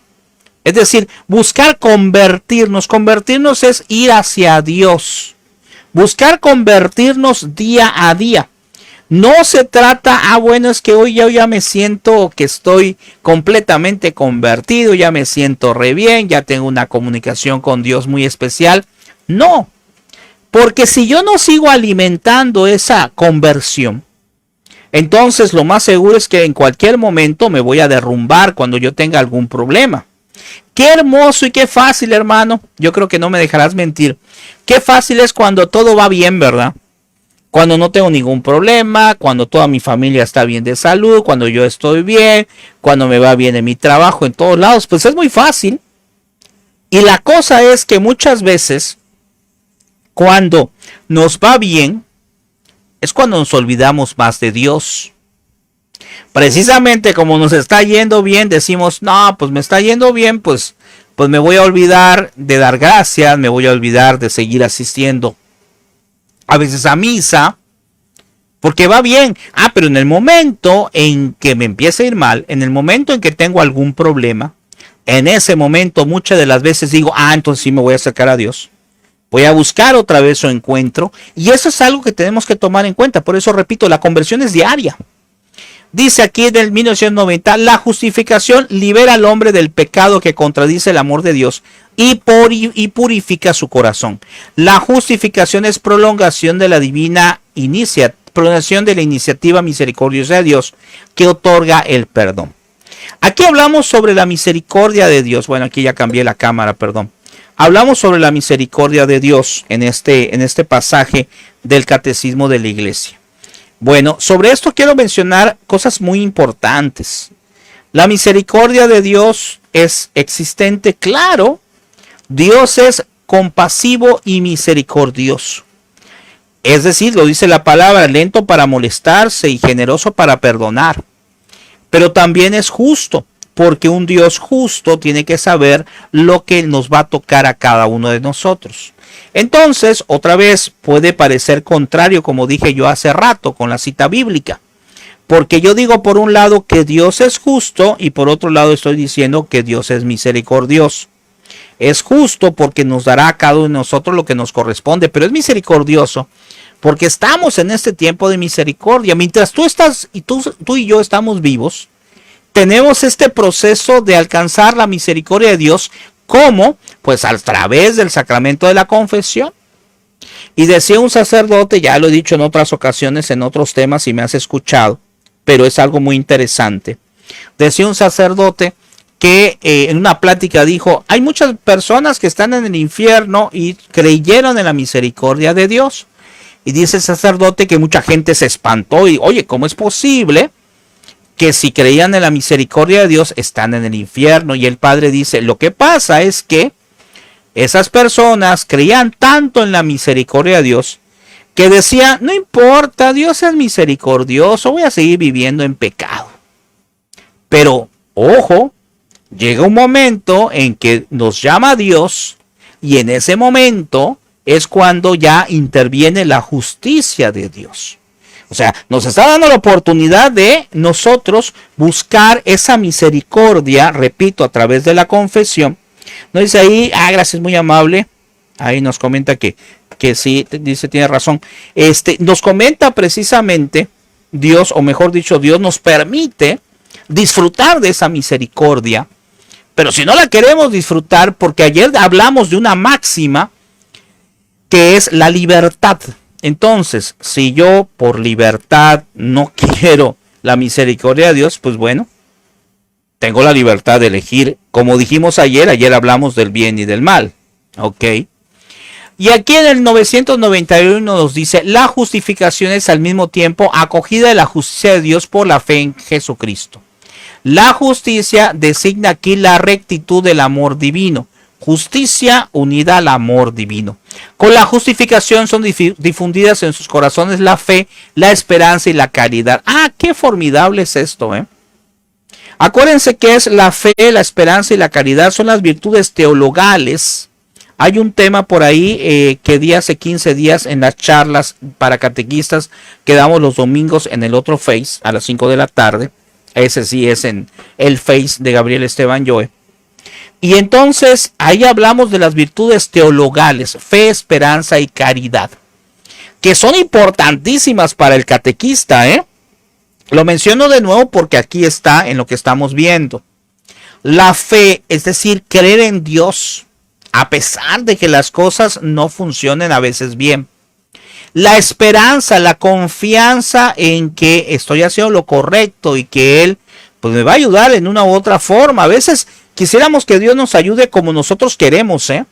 [SPEAKER 1] Es decir, buscar convertirnos. Convertirnos es ir hacia Dios. Buscar convertirnos día a día. No se trata, bueno, es que hoy yo ya me siento que estoy completamente convertido, ya me siento re bien, ya tengo una comunicación con Dios muy especial. No, porque si yo no sigo alimentando esa conversión, entonces lo más seguro es que en cualquier momento me voy a derrumbar cuando yo tenga algún problema. Qué hermoso y qué fácil, hermano. Yo creo que no me dejarás mentir. Qué fácil es cuando todo va bien, ¿verdad? Cuando no tengo ningún problema, cuando toda mi familia está bien de salud, cuando yo estoy bien, cuando me va bien en mi trabajo, en todos lados, pues es muy fácil. Y la cosa es que muchas veces, cuando nos va bien, es cuando nos olvidamos más de Dios. Precisamente como nos está yendo bien, decimos, no, pues me está yendo bien, pues me voy a olvidar de dar gracias, me voy a olvidar de seguir asistiendo a veces a misa, porque va bien. Pero en el momento en que me empieza a ir mal, en el momento en que tengo algún problema, en ese momento muchas de las veces digo, entonces sí me voy a acercar a Dios. Voy a buscar otra vez su encuentro. Y eso es algo que tenemos que tomar en cuenta. Por eso repito, la conversión es diaria. Dice aquí en el 1990, la justificación libera al hombre del pecado que contradice el amor de Dios y purifica su corazón. La justificación es prolongación de la divina prolongación de la iniciativa misericordiosa de Dios que otorga el perdón. Aquí hablamos sobre la misericordia de Dios. Bueno, aquí ya cambié la cámara, perdón. Hablamos sobre la misericordia de Dios en este pasaje del Catecismo de la Iglesia. Bueno, sobre esto quiero mencionar cosas muy importantes. La misericordia de Dios es existente, claro. Dios es compasivo y misericordioso. Es decir, lo dice la palabra, lento para molestarse y generoso para perdonar. Pero también es justo, porque un Dios justo tiene que saber lo que nos va a tocar a cada uno de nosotros. Entonces, otra vez puede parecer contrario, como dije yo hace rato con la cita bíblica. Porque yo digo por un lado que Dios es justo y por otro lado estoy diciendo que Dios es misericordioso. Es justo porque nos dará a cada uno de nosotros lo que nos corresponde, pero es misericordioso porque estamos en este tiempo de misericordia. Mientras tú estás y tú y yo estamos vivos, tenemos este proceso de alcanzar la misericordia de Dios. ¿Cómo? Pues a través del sacramento de la confesión. Y decía un sacerdote, ya lo he dicho en otras ocasiones, en otros temas, si me has escuchado, pero es algo muy interesante. Decía un sacerdote que en una plática dijo, hay muchas personas que están en el infierno y creyeron en la misericordia de Dios. Y dice el sacerdote que mucha gente se espantó y, oye, ¿cómo es posible que si creían en la misericordia de Dios están en el infierno? Y el padre dice, lo que pasa es que esas personas creían tanto en la misericordia de Dios que decían, no importa, Dios es misericordioso, voy a seguir viviendo en pecado. Pero, ojo, llega un momento en que nos llama Dios y en ese momento es cuando ya interviene la justicia de Dios. O sea, nos está dando la oportunidad de nosotros buscar esa misericordia, repito, a través de la confesión. Nos dice ahí, gracias, muy amable. Ahí nos comenta que sí, dice, tiene razón. Nos comenta precisamente Dios, o mejor dicho, Dios nos permite disfrutar de esa misericordia. Pero si no la queremos disfrutar, porque ayer hablamos de una máxima que es la libertad. Entonces, si yo por libertad no quiero la misericordia de Dios, pues bueno, tengo la libertad de elegir. Como dijimos ayer hablamos del bien y del mal. ¿Ok? Y aquí en el 991 nos dice, la justificación es al mismo tiempo acogida de la justicia de Dios por la fe en Jesucristo. La justicia designa aquí la rectitud del amor divino. Justicia unida al amor divino. Con la justificación son difundidas en sus corazones la fe, la esperanza y la caridad. Qué formidable es esto, ¿eh? Acuérdense que es la fe, la esperanza y la caridad son las virtudes teologales Hay un tema por ahí que di hace 15 días en las charlas para catequistas que damos los domingos en el otro Face a las 5 de la tarde. Ese sí es en el Face de Gabriel Esteban Joe. Y entonces ahí hablamos de las virtudes teologales, fe, esperanza y caridad, que son importantísimas para el catequista, ¿eh? Lo menciono de nuevo porque aquí está en lo que estamos viendo. La fe, es decir, creer en Dios, a pesar de que las cosas no funcionen a veces bien. La esperanza, la confianza en que estoy haciendo lo correcto y que Él pues, me va a ayudar en una u otra forma. A veces quisiéramos que Dios nos ayude como nosotros queremos, ¿eh?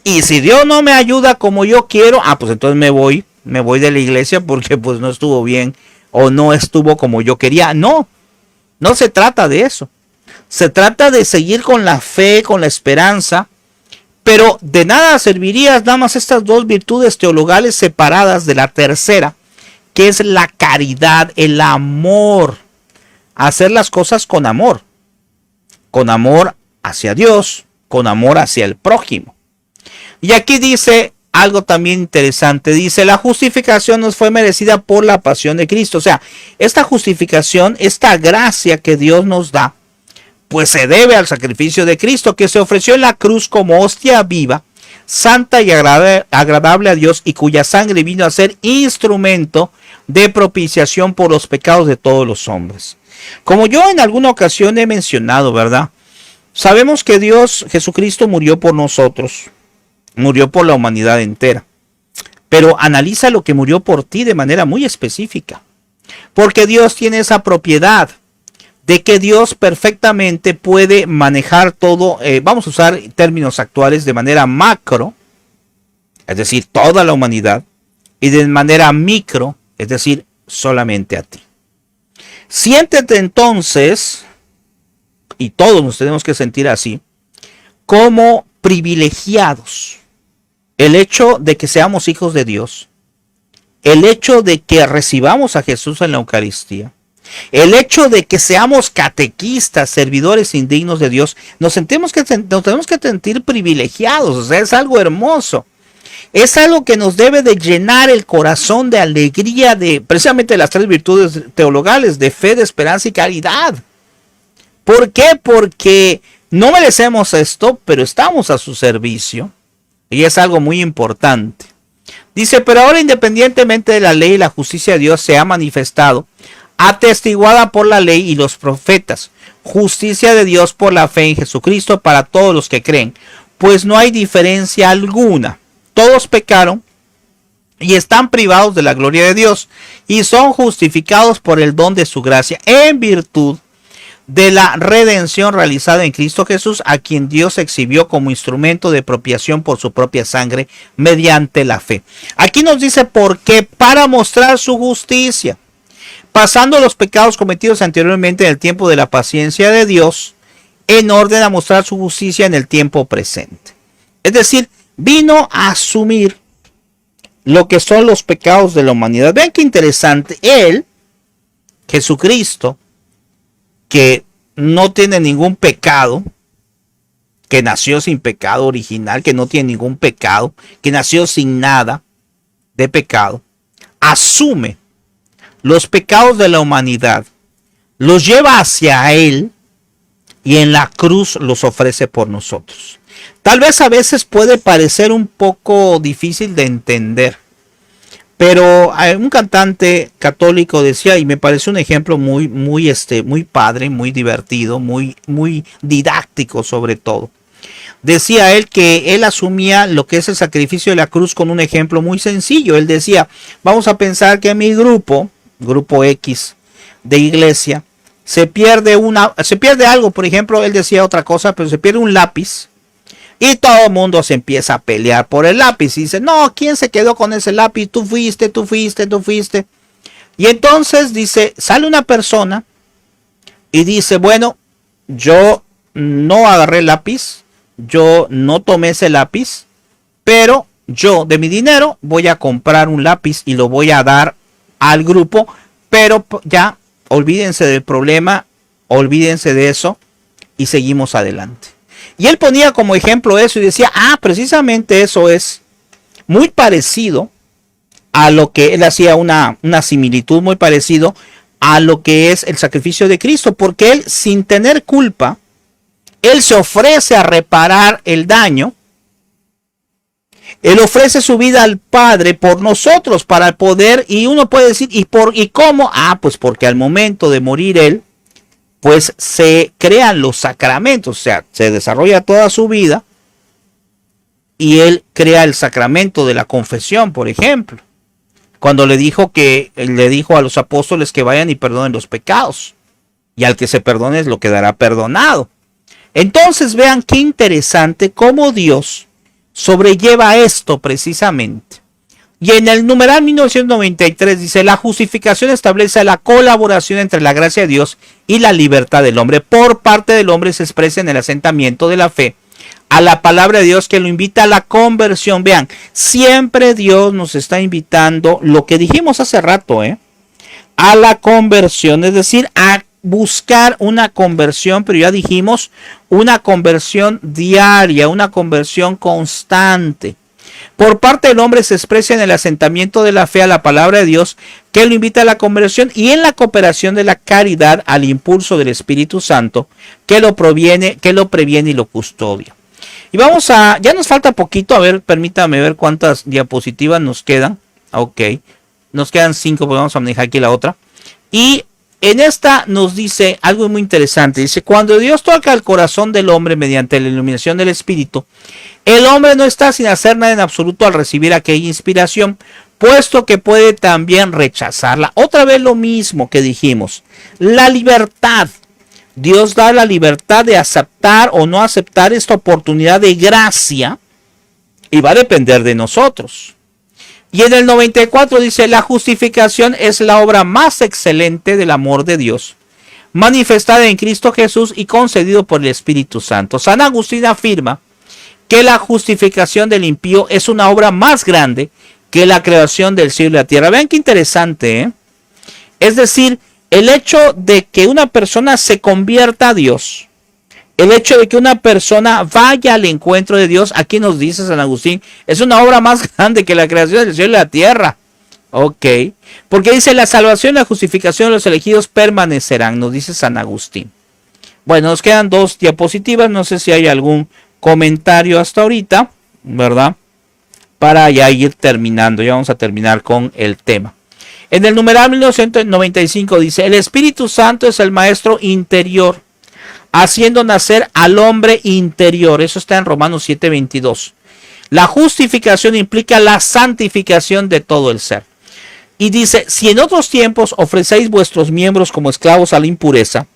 [SPEAKER 1] Y si Dios no me ayuda como yo quiero, pues entonces me voy de la iglesia porque pues no estuvo bien o no estuvo como yo quería. No se trata de eso. Se trata de seguir con la fe, con la esperanza, pero de nada serviría nada más estas dos virtudes teologales separadas de la tercera, que es la caridad, el amor. Hacer las cosas con amor hacia Dios, con amor hacia el prójimo. Y aquí dice algo también interesante, dice, la justificación nos fue merecida por la pasión de Cristo. O sea, esta justificación, esta gracia que Dios nos da, pues se debe al sacrificio de Cristo, que se ofreció en la cruz como hostia viva, santa y agradable a Dios, y cuya sangre vino a ser instrumento de propiciación por los pecados de todos los hombres. Como yo en alguna ocasión he mencionado, ¿verdad? Sabemos que Dios, Jesucristo, murió por nosotros, murió por la humanidad entera, pero analiza lo que murió por ti de manera muy específica, porque Dios tiene esa propiedad de que Dios perfectamente puede manejar todo, vamos a usar términos actuales, de manera macro, es decir, toda la humanidad, y de manera micro, es decir, solamente a ti. Siéntete entonces, y todos nos tenemos que sentir así, como privilegiados. El hecho de que seamos hijos de Dios, el hecho de que recibamos a Jesús en la Eucaristía, el hecho de que seamos catequistas, servidores indignos de Dios, nos tenemos que sentir privilegiados. O sea, es algo hermoso. Es algo que nos debe de llenar el corazón de alegría, de precisamente las tres virtudes teologales, de fe, de esperanza y caridad. ¿Por qué? Porque no merecemos esto, pero estamos a su servicio. Y es algo muy importante. Dice, pero ahora independientemente de la ley, la justicia de Dios se ha manifestado, atestiguada por la ley y los profetas, justicia de Dios por la fe en Jesucristo para todos los que creen, pues no hay diferencia alguna. Todos pecaron y están privados de la gloria de Dios y son justificados por el don de su gracia en virtud de la redención realizada en Cristo Jesús, a quien Dios exhibió como instrumento de expiación por su propia sangre mediante la fe. Aquí nos dice por qué, para mostrar su justicia, pasando los pecados cometidos anteriormente en el tiempo de la paciencia de Dios, en orden a mostrar su justicia en el tiempo presente. Es decir, vino a asumir lo que son los pecados de la humanidad. Vean qué interesante. Él, Jesucristo, que no tiene ningún pecado, que nació sin pecado original, que no tiene ningún pecado, que nació sin nada de pecado, asume los pecados de la humanidad, los lleva hacia Él y en la cruz los ofrece por nosotros. Tal vez a veces puede parecer un poco difícil de entender, pero un cantante católico decía, y me parece un ejemplo muy padre, muy divertido, muy didáctico sobre todo. Decía él que él asumía lo que es el sacrificio de la cruz con un ejemplo muy sencillo. Él decía, vamos a pensar que mi grupo X de iglesia, se pierde algo, por ejemplo, él decía otra cosa, pero se pierde un lápiz. Y todo el mundo se empieza a pelear por el lápiz. Y dice, no, ¿quién se quedó con ese lápiz? Tú fuiste. Y entonces dice, sale una persona y dice, bueno, yo no agarré el lápiz, yo no tomé ese lápiz, pero yo de mi dinero voy a comprar un lápiz y lo voy a dar al grupo. Pero ya, olvídense del problema, olvídense de eso y seguimos adelante. Y él ponía como ejemplo eso y decía, precisamente eso es muy parecido a lo que él hacía una similitud muy parecido a lo que es el sacrificio de Cristo, porque él, sin tener culpa, él se ofrece a reparar el daño. Él ofrece su vida al Padre por nosotros para poder, y uno puede decir, ¿y cómo? Pues porque al momento de morir él, pues se crean los sacramentos, o sea, se desarrolla toda su vida y él crea el sacramento de la confesión, por ejemplo. Cuando le dijo a los apóstoles que vayan y perdonen los pecados, y al que se perdone lo quedará perdonado. Entonces vean qué interesante cómo Dios sobrelleva esto precisamente. Y en el numeral 1993 dice, la justificación establece la colaboración entre la gracia de Dios y la libertad del hombre. Por parte del hombre se expresa en el asentamiento de la fe a la palabra de Dios, que lo invita a la conversión. Vean, siempre Dios nos está invitando, lo que dijimos hace rato, a la conversión, es decir, a buscar una conversión, pero ya dijimos, una conversión diaria, una conversión constante. Por parte del hombre se expresa en el asentamiento de la fe a la palabra de Dios, que lo invita a la conversión, y en la cooperación de la caridad al impulso del Espíritu Santo, que lo previene y lo custodia. Y vamos ya nos falta poquito, a ver, permítame ver cuántas diapositivas nos quedan. Ok, nos quedan 5, pues vamos a manejar aquí la otra. Y en esta nos dice algo muy interesante. Dice, cuando Dios toca el corazón del hombre mediante la iluminación del Espíritu, el hombre no está sin hacer nada en absoluto al recibir aquella inspiración, puesto que puede también rechazarla. Otra vez lo mismo que dijimos, la libertad. Dios da la libertad de aceptar o no aceptar esta oportunidad de gracia, y va a depender de nosotros. Y en el 94 dice, la justificación es la obra más excelente del amor de Dios, manifestada en Cristo Jesús y concedido por el Espíritu Santo. San Agustín afirma que la justificación del impío es una obra más grande que la creación del cielo y la tierra. Vean qué interesante, Es decir, el hecho de que una persona se convierta a Dios, el hecho de que una persona vaya al encuentro de Dios, aquí nos dice San Agustín, es una obra más grande que la creación del cielo y la tierra. Ok, porque dice, la salvación y la justificación de los elegidos permanecerán, nos dice San Agustín. Bueno, nos quedan 2 diapositivas, no sé si hay algún comentario hasta ahorita, ¿verdad? Para ya ir terminando, ya vamos a terminar con el tema. En el numeral 1995 dice, el Espíritu Santo es el maestro interior, haciendo nacer al hombre interior. Eso está en Romanos 7:22. La justificación implica la santificación de todo el ser. Y dice, si en otros tiempos ofrecéis vuestros miembros como esclavos a la impureza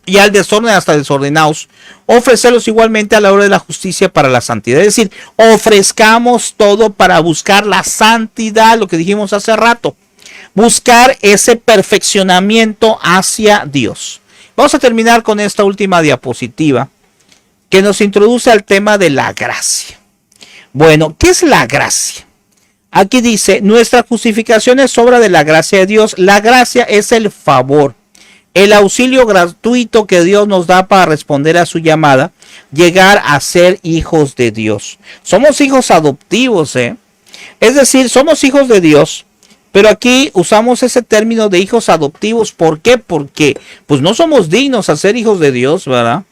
[SPEAKER 1] y al desorden hasta desordenados, ofrecerlos igualmente a la hora de la justicia para la santidad. Es decir, ofrezcamos todo para buscar la santidad, lo que dijimos hace rato. Buscar ese perfeccionamiento hacia Dios. Vamos a terminar con esta última diapositiva que nos introduce al tema de la gracia. Bueno, ¿qué es la gracia? Aquí dice, nuestra justificación es obra de la gracia de Dios. La gracia es el favor, el auxilio gratuito que Dios nos da para responder a su llamada, llegar a ser hijos de Dios. Somos hijos adoptivos, Es decir, somos hijos de Dios. Pero aquí usamos ese término de hijos adoptivos. ¿Por qué? Porque pues no somos dignos a ser hijos de Dios, ¿verdad?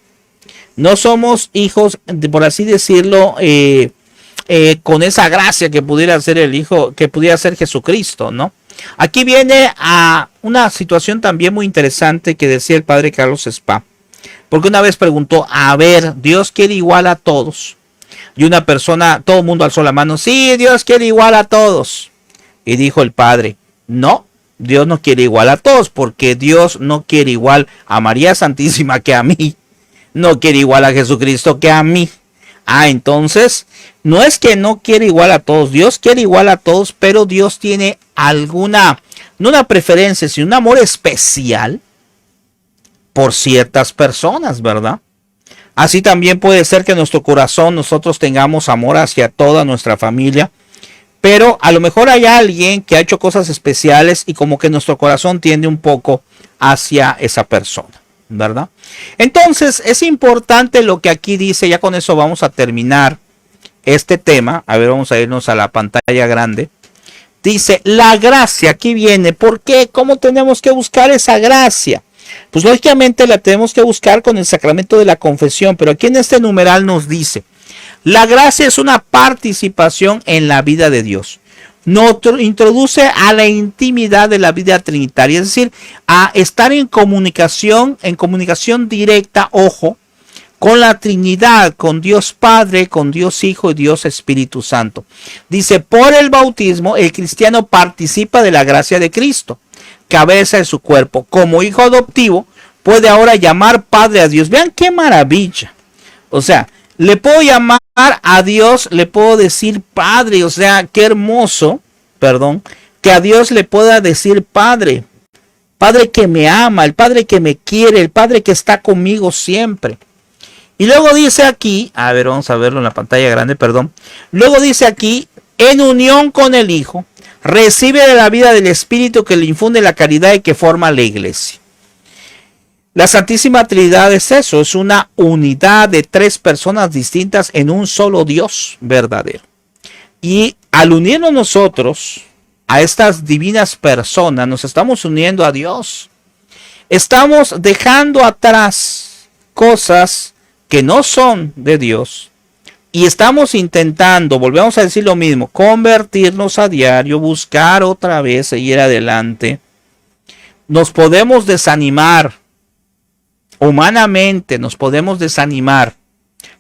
[SPEAKER 1] No somos hijos, por así decirlo, con esa gracia que pudiera ser el hijo, que pudiera ser Jesucristo, ¿no? Aquí viene a una situación también muy interesante que decía el padre Carlos Spa. Porque una vez preguntó, a ver, ¿Dios quiere igual a todos? Y una persona, todo el mundo alzó la mano, sí, Dios quiere igual a todos. Y dijo el padre, no, Dios no quiere igual a todos, porque Dios no quiere igual a María Santísima que a mí, no quiere igual a Jesucristo que a mí. Entonces, no es que no quiere igual a todos, Dios quiere igual a todos, pero Dios tiene alguna, no una preferencia, sino un amor especial por ciertas personas, ¿verdad? Así también puede ser que en nuestro corazón nosotros tengamos amor hacia toda nuestra familia, pero a lo mejor hay alguien que ha hecho cosas especiales y como que nuestro corazón tiende un poco hacia esa persona. ¿verdad? Entonces es importante lo que aquí dice, ya con eso vamos a terminar este tema. A ver, vamos a irnos a la pantalla grande. Dice, la gracia, aquí viene. ¿Por qué? ¿Cómo tenemos que buscar esa gracia? Pues lógicamente la tenemos que buscar con el sacramento de la confesión, pero aquí en este numeral nos dice, la gracia es una participación en la vida de Dios. Nos introduce a la intimidad de la vida trinitaria, es decir, a estar en comunicación directa, ojo, con la Trinidad, con Dios Padre, con Dios Hijo y Dios Espíritu Santo. Dice, por el bautismo, el cristiano participa de la gracia de Cristo, cabeza de su cuerpo. Como hijo adoptivo, puede ahora llamar Padre a Dios. Vean qué maravilla. O sea, le puedo llamar a Dios, le puedo decir Padre. O sea, qué hermoso, que a Dios le pueda decir Padre. Padre que me ama, el Padre que me quiere, el Padre que está conmigo siempre. Y luego dice aquí, a ver, vamos a verlo en la pantalla grande, Luego dice aquí, en unión con el Hijo, recibe de la vida del Espíritu que le infunde la caridad y que forma la iglesia. La Santísima Trinidad es eso, es una unidad de tres personas distintas en un solo Dios verdadero. Y al unirnos nosotros a estas divinas personas, nos estamos uniendo a Dios. Estamos dejando atrás cosas que no son de Dios y estamos intentando, volvemos a decir lo mismo, convertirnos a diario, buscar otra vez, seguir adelante. Nos podemos desanimar, humanamente nos podemos desanimar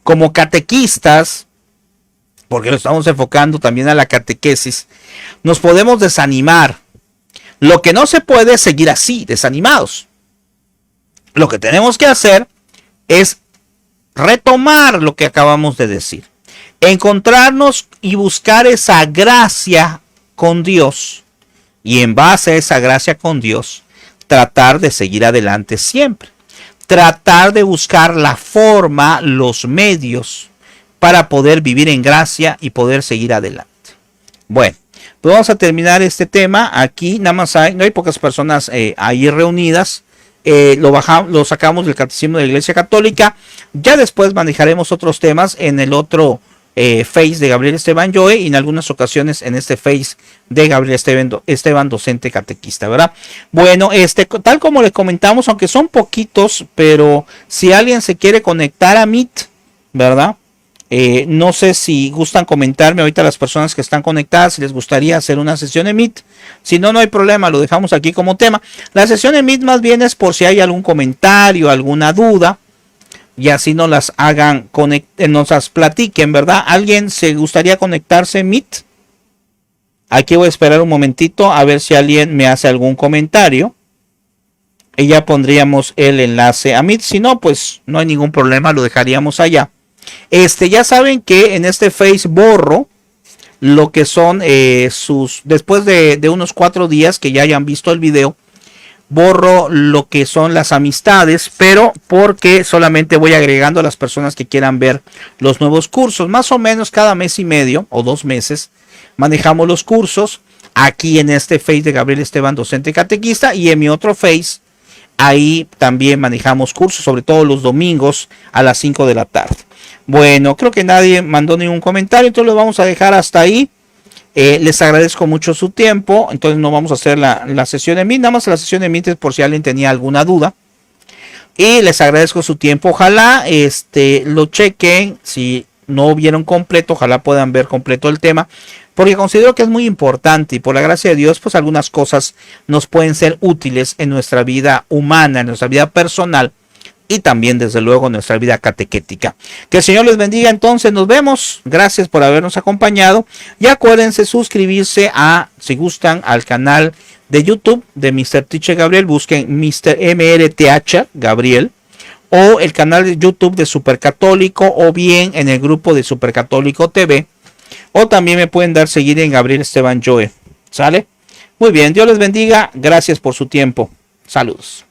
[SPEAKER 1] como catequistas, porque lo estamos enfocando también a la catequesis, nos podemos desanimar. Lo que no se puede es seguir así, desanimados. Lo que tenemos que hacer es retomar lo que acabamos de decir, encontrarnos y buscar esa gracia con Dios, y en base a esa gracia con Dios tratar de seguir adelante siempre, tratar de buscar la forma, los medios para poder vivir en gracia y poder seguir adelante. Bueno, pues vamos a terminar este tema. Aquí nada más no hay pocas personas ahí reunidas. Lo sacamos del Catecismo de la Iglesia Católica. Ya después manejaremos otros temas en el otro Face de Gabriel Esteban Joe y en algunas ocasiones en este Face de Gabriel Esteban docente catequista, ¿verdad? Bueno, tal como le comentamos, aunque son poquitos, pero si alguien se quiere conectar a Meet, ¿verdad? No sé si gustan comentarme ahorita las personas que están conectadas si les gustaría hacer una sesión en Meet. Si no, no hay problema, lo dejamos aquí como tema. La sesión en Meet más bien es por si hay algún comentario, alguna duda, y así nos las hagan, nos las platiquen, ¿verdad? ¿Alguien se gustaría conectarse en Meet? Aquí voy a esperar un momentito a ver si alguien me hace algún comentario. Y ya pondríamos el enlace a Meet. Si no, pues no hay ningún problema, lo dejaríamos allá. Ya saben que en este Face borro lo que son después de unos 4 días que ya hayan visto el video, borro lo que son las amistades, pero porque solamente voy agregando a las personas que quieran ver los nuevos cursos. Más o menos cada mes y medio o 2 meses manejamos los cursos aquí en este Face de Gabriel Esteban docente catequista, y en mi otro Face ahí también manejamos cursos, sobre todo los domingos a las 5 de la tarde. Bueno, creo que nadie mandó ningún comentario, entonces lo vamos a dejar hasta ahí. Les agradezco mucho su tiempo. Entonces no vamos a hacer la sesión de Meet, nada más la sesión de Meet es por si alguien tenía alguna duda. Y les agradezco su tiempo. Ojalá lo chequen. Si no vieron completo, ojalá puedan ver completo el tema, porque considero que es muy importante, y por la gracia de Dios, pues algunas cosas nos pueden ser útiles en nuestra vida humana, en nuestra vida personal, y también desde luego en nuestra vida catequética. Que el Señor les bendiga. Entonces nos vemos. Gracias por habernos acompañado. Y acuérdense suscribirse si gustan, al canal de YouTube de Mr. Teacher Gabriel. Busquen Mr. MRTH Gabriel, o el canal de YouTube de Supercatólico, o bien en el grupo de Supercatólico TV, o también me pueden dar seguir en Gabriel Esteban Joe. ¿Sale? Muy bien, Dios les bendiga. Gracias por su tiempo. Saludos.